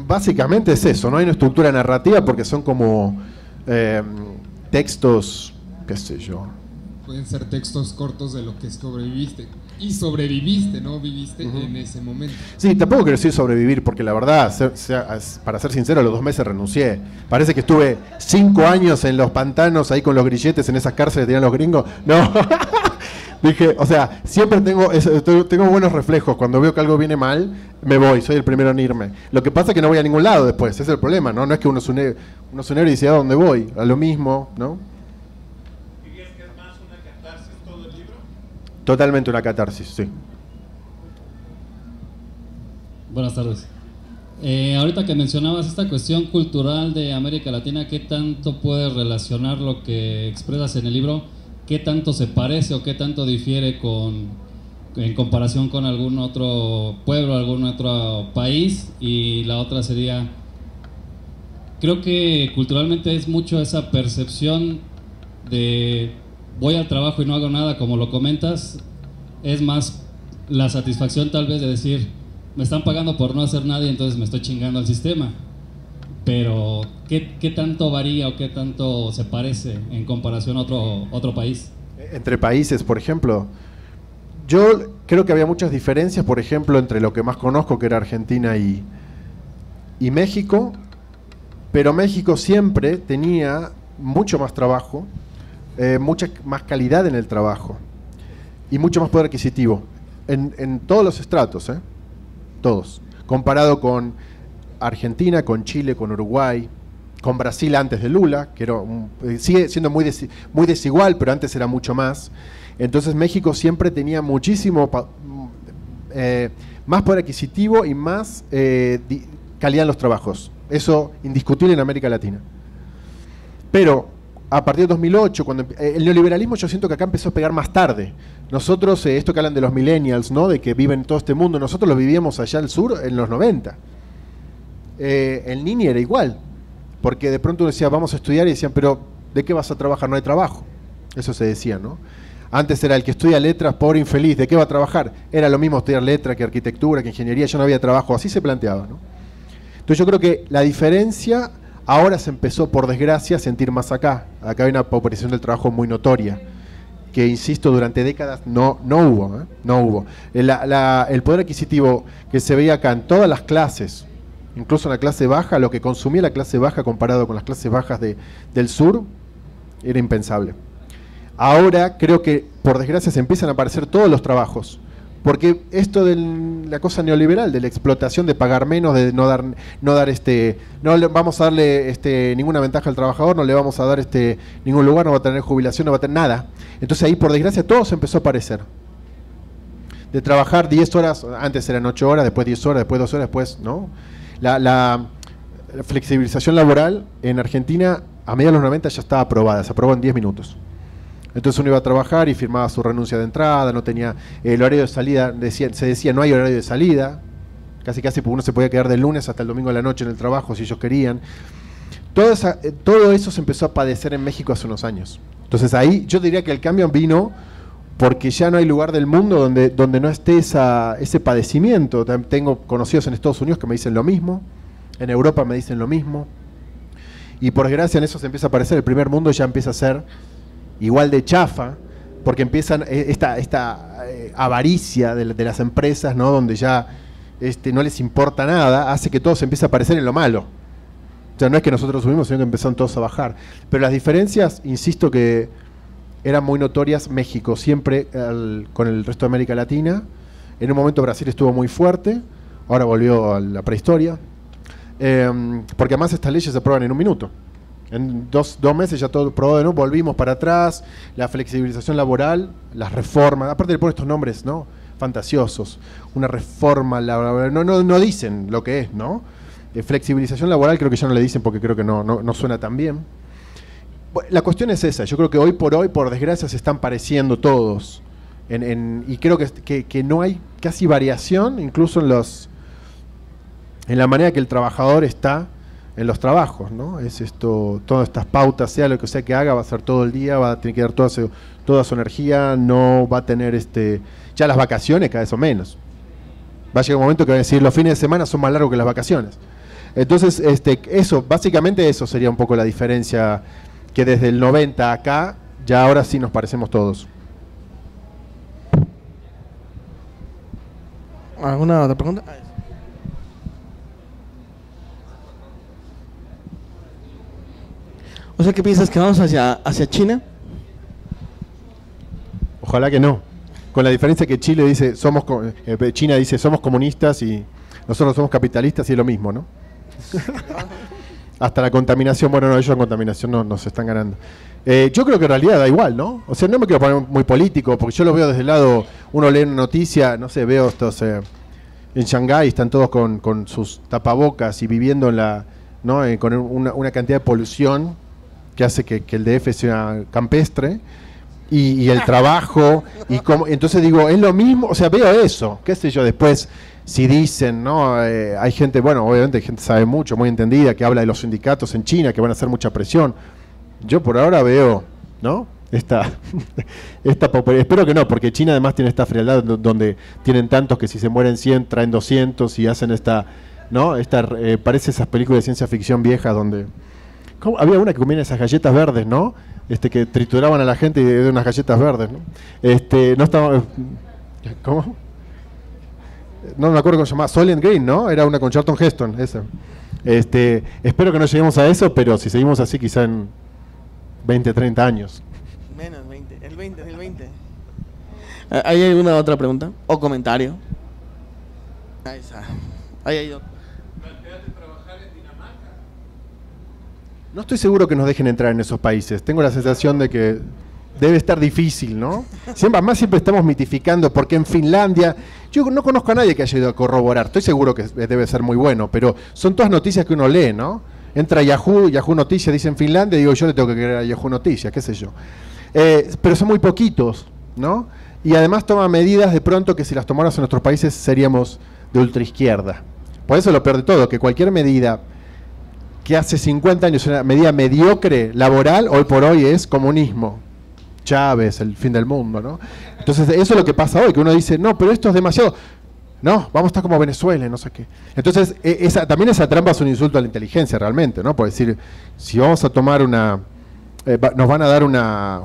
Básicamente es eso, no hay una estructura narrativa porque son como textos, qué sé yo.
Pueden ser textos cortos de lo que sobreviviste. Y sobreviviste, ¿no? Viviste en ese momento.
Sí, tampoco quiero decir sobrevivir, porque la verdad, para ser sincero, a los 2 meses renuncié. Parece que estuve 5 años en los pantanos, ahí con los grilletes, en esas cárceles que tenían los gringos. No. Dije, o sea, siempre tengo buenos reflejos. Cuando veo que algo viene mal, me voy, soy el primero en irme. Lo que pasa es que no voy a ningún lado después, ese es el problema, ¿no? No es que uno es un héroe y dice, ¿a dónde voy? A lo mismo, ¿no?
¿Dirías que es más una catarsis todo el libro?
Totalmente una catarsis, sí.
Buenas tardes. Ahorita que mencionabas esta cuestión cultural de América Latina, ¿qué tanto puedes relacionar lo que expresas en el libro? ¿Qué tanto se parece o qué tanto difiere en comparación con algún otro pueblo, algún otro país? Y la otra sería, creo que culturalmente es mucho esa percepción de voy al trabajo y no hago nada, como lo comentas. Es más la satisfacción tal vez de decir, me están pagando por no hacer nada y entonces me estoy chingando al sistema. Pero, ¿qué tanto varía o qué tanto se parece en comparación a otro país?
Entre países, por ejemplo, yo creo que había muchas diferencias, por ejemplo, entre lo que más conozco, que era Argentina y México, pero México siempre tenía mucho más trabajo, mucha más calidad en el trabajo y mucho más poder adquisitivo, en todos los estratos, todos, comparado con Argentina, con Chile, con Uruguay, con Brasil antes de Lula, que sigue siendo muy desigual, pero antes era mucho más. Entonces México siempre tenía muchísimo más poder adquisitivo y más calidad en los trabajos. Eso indiscutible en América Latina. Pero a partir de 2008, cuando el neoliberalismo, yo siento que acá empezó a pegar más tarde. Nosotros, esto que hablan de los millennials, ¿no? De que viven en todo este mundo, nosotros lo vivíamos allá al sur en los 90. El Nini era igual, porque de pronto uno decía, vamos a estudiar, y decían, pero ¿de qué vas a trabajar? No hay trabajo. Eso se decía, ¿no? Antes era el que estudia letras, pobre infeliz, ¿de qué va a trabajar? Era lo mismo estudiar letra que arquitectura, que ingeniería, ya no había trabajo, así se planteaba, ¿no? Entonces yo creo que la diferencia ahora se empezó, por desgracia, a sentir más acá. Acá hay una pauperización del trabajo muy notoria, que, insisto, durante décadas no hubo, no hubo. El poder adquisitivo que se veía acá en todas las clases, incluso en la clase baja, lo que consumía la clase baja comparado con las clases bajas del sur, era impensable. Ahora creo que, por desgracia, se empiezan a aparecer todos los trabajos, porque esto de la cosa neoliberal, de la explotación, de pagar menos, de no le vamos a darle ninguna ventaja al trabajador, no le vamos a dar ningún lugar, no va a tener jubilación, no va a tener nada. Entonces ahí, por desgracia, todo se empezó a aparecer. De trabajar 10 horas, antes eran 8 horas, después 10 horas, después 2 horas, después, ¿no? La flexibilización laboral en Argentina a mediados de los 90 ya estaba aprobada, se aprobó en 10 minutos. Entonces uno iba a trabajar y firmaba su renuncia de entrada, no tenía el horario de salida, se decía no hay horario de salida, casi porque uno se podía quedar del lunes hasta el domingo de la noche en el trabajo si ellos querían. Todo eso se empezó a padecer en México hace unos años. Entonces ahí yo diría que el cambio vino porque ya no hay lugar del mundo donde no esté ese padecimiento. Tengo conocidos en Estados Unidos que me dicen lo mismo, en Europa me dicen lo mismo, y por desgracia en eso se empieza a aparecer. El primer mundo ya empieza a ser igual de chafa, porque empiezan esta avaricia de las empresas, ¿no? Donde ya no les importa nada, hace que todo se empiece a parecer en lo malo. O sea, no es que nosotros subimos, sino que empezaron todos a bajar. Pero las diferencias, insisto que eran muy notorias. México siempre con el resto de América Latina. En un momento Brasil estuvo muy fuerte, ahora volvió a la prehistoria. Porque además estas leyes se aprueban en un minuto. En dos meses ya todo probado de nuevo, volvimos para atrás, la flexibilización laboral, las reformas, aparte le ponen estos nombres, ¿no?, fantasiosos, una reforma laboral, no dicen lo que es, ¿no? Flexibilización laboral creo que ya no le dicen porque creo que no suena tan bien. La cuestión es esa, yo creo que hoy, por desgracia, se están pareciendo todos, y creo que no hay casi variación, incluso en la manera que el trabajador está en los trabajos, ¿no? Es esto, todas estas pautas, sea lo que sea que haga, va a ser todo el día, va a tener que dar toda su energía, no va a tener ya las vacaciones cada vez son menos. Va a llegar un momento que va a decir los fines de semana son más largos que las vacaciones. Entonces, básicamente eso sería un poco la diferencia, que desde el 90 acá, ya ahora sí nos parecemos todos.
¿Alguna otra pregunta? O sea, ¿qué piensas, que vamos hacia China?
Ojalá que no. Con la diferencia que China dice somos comunistas y nosotros somos capitalistas, y es lo mismo, ¿no? Hasta la contaminación, bueno, no, ellos la contaminación no se están ganando. Yo creo que en realidad da igual, ¿no? O sea, no me quiero poner muy político, porque yo lo veo desde el lado, uno lee una noticia, no sé, veo estos en Shanghái, están todos con sus tapabocas y viviendo con una cantidad de polución que hace que el DF sea campestre, y el trabajo, entonces digo, es lo mismo, o sea, veo eso, qué sé yo, después, si dicen, ¿no? Hay gente, bueno, obviamente hay gente que sabe mucho, muy entendida, que habla de los sindicatos en China, que van a hacer mucha presión. Yo por ahora veo, ¿no?, esta espero que no, porque China además tiene esta frialdad donde tienen tantos que si se mueren 100, traen 200 y hacen ¿no? Parece esas películas de ciencia ficción viejas donde... Había una que comía esas galletas verdes, ¿no? Que trituraban a la gente y de unas galletas verdes, ¿no? No estaba... ¿Cómo? No me acuerdo cómo se llamaba, Soylent Green, ¿no? Era una con Charlton Heston, esa. Espero que no lleguemos a eso, pero si seguimos así quizá en 20, 30 años.
Menos 20, el 20. ¿Hay alguna otra pregunta o comentario? Ahí está. Ahí hay otro.
No estoy seguro que nos dejen entrar en esos países. Tengo la sensación de que debe estar difícil, ¿no? Siempre estamos mitificando, porque en Finlandia, yo no conozco a nadie que haya ido a corroborar, estoy seguro que debe ser muy bueno, pero son todas noticias que uno lee, ¿no? Entra Yahoo Noticias, dice en Finlandia, y digo, yo le tengo que creer a Yahoo Noticias, qué sé yo. Pero son muy poquitos, ¿no? Y además toma medidas de pronto que si las tomáramos en nuestros países seríamos de ultraizquierda. Por eso lo peor de todo, que cualquier medida que hace 50 años una medida mediocre laboral, hoy por hoy es comunismo. Chávez, el fin del mundo, ¿no? Entonces eso es lo que pasa hoy, que uno dice, no, pero esto es demasiado, no, vamos a estar como Venezuela, no sé qué. Entonces también esa trampa es un insulto a la inteligencia realmente, ¿no? Por decir, si vamos a tomar nos van a dar una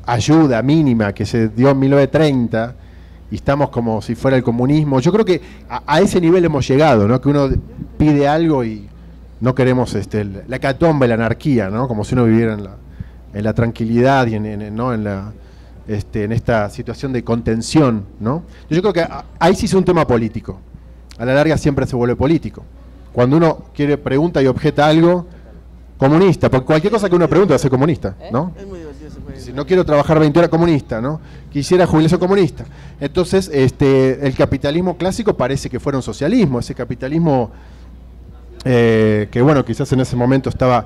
ayuda mínima que se dio en 1930 y estamos como si fuera el comunismo, yo creo que a ese nivel hemos llegado, ¿no? Que uno pide algo y no queremos la hecatombe, la anarquía, ¿no? Como si uno viviera en la tranquilidad y en esta situación de contención, ¿no? Yo creo que ahí sí es un tema político. A la larga siempre se vuelve político. Cuando uno pregunta y objeta algo, comunista, porque cualquier cosa que uno pregunte va a ser comunista, ¿no? Es muy divertido. Si no quiero trabajar 20 horas, comunista, ¿no? Quisiera jubilación, comunista. Entonces, el capitalismo clásico parece que fuera un socialismo, ese capitalismo que bueno, quizás en ese momento estaba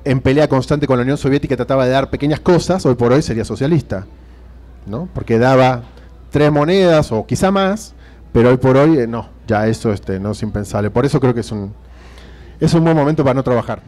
en pelea constante con la Unión Soviética, trataba de dar pequeñas cosas, hoy por hoy sería socialista, ¿no? Porque daba 3 monedas o quizá más, pero hoy por hoy no, ya eso no es impensable. Por eso creo que es un buen momento para no trabajar.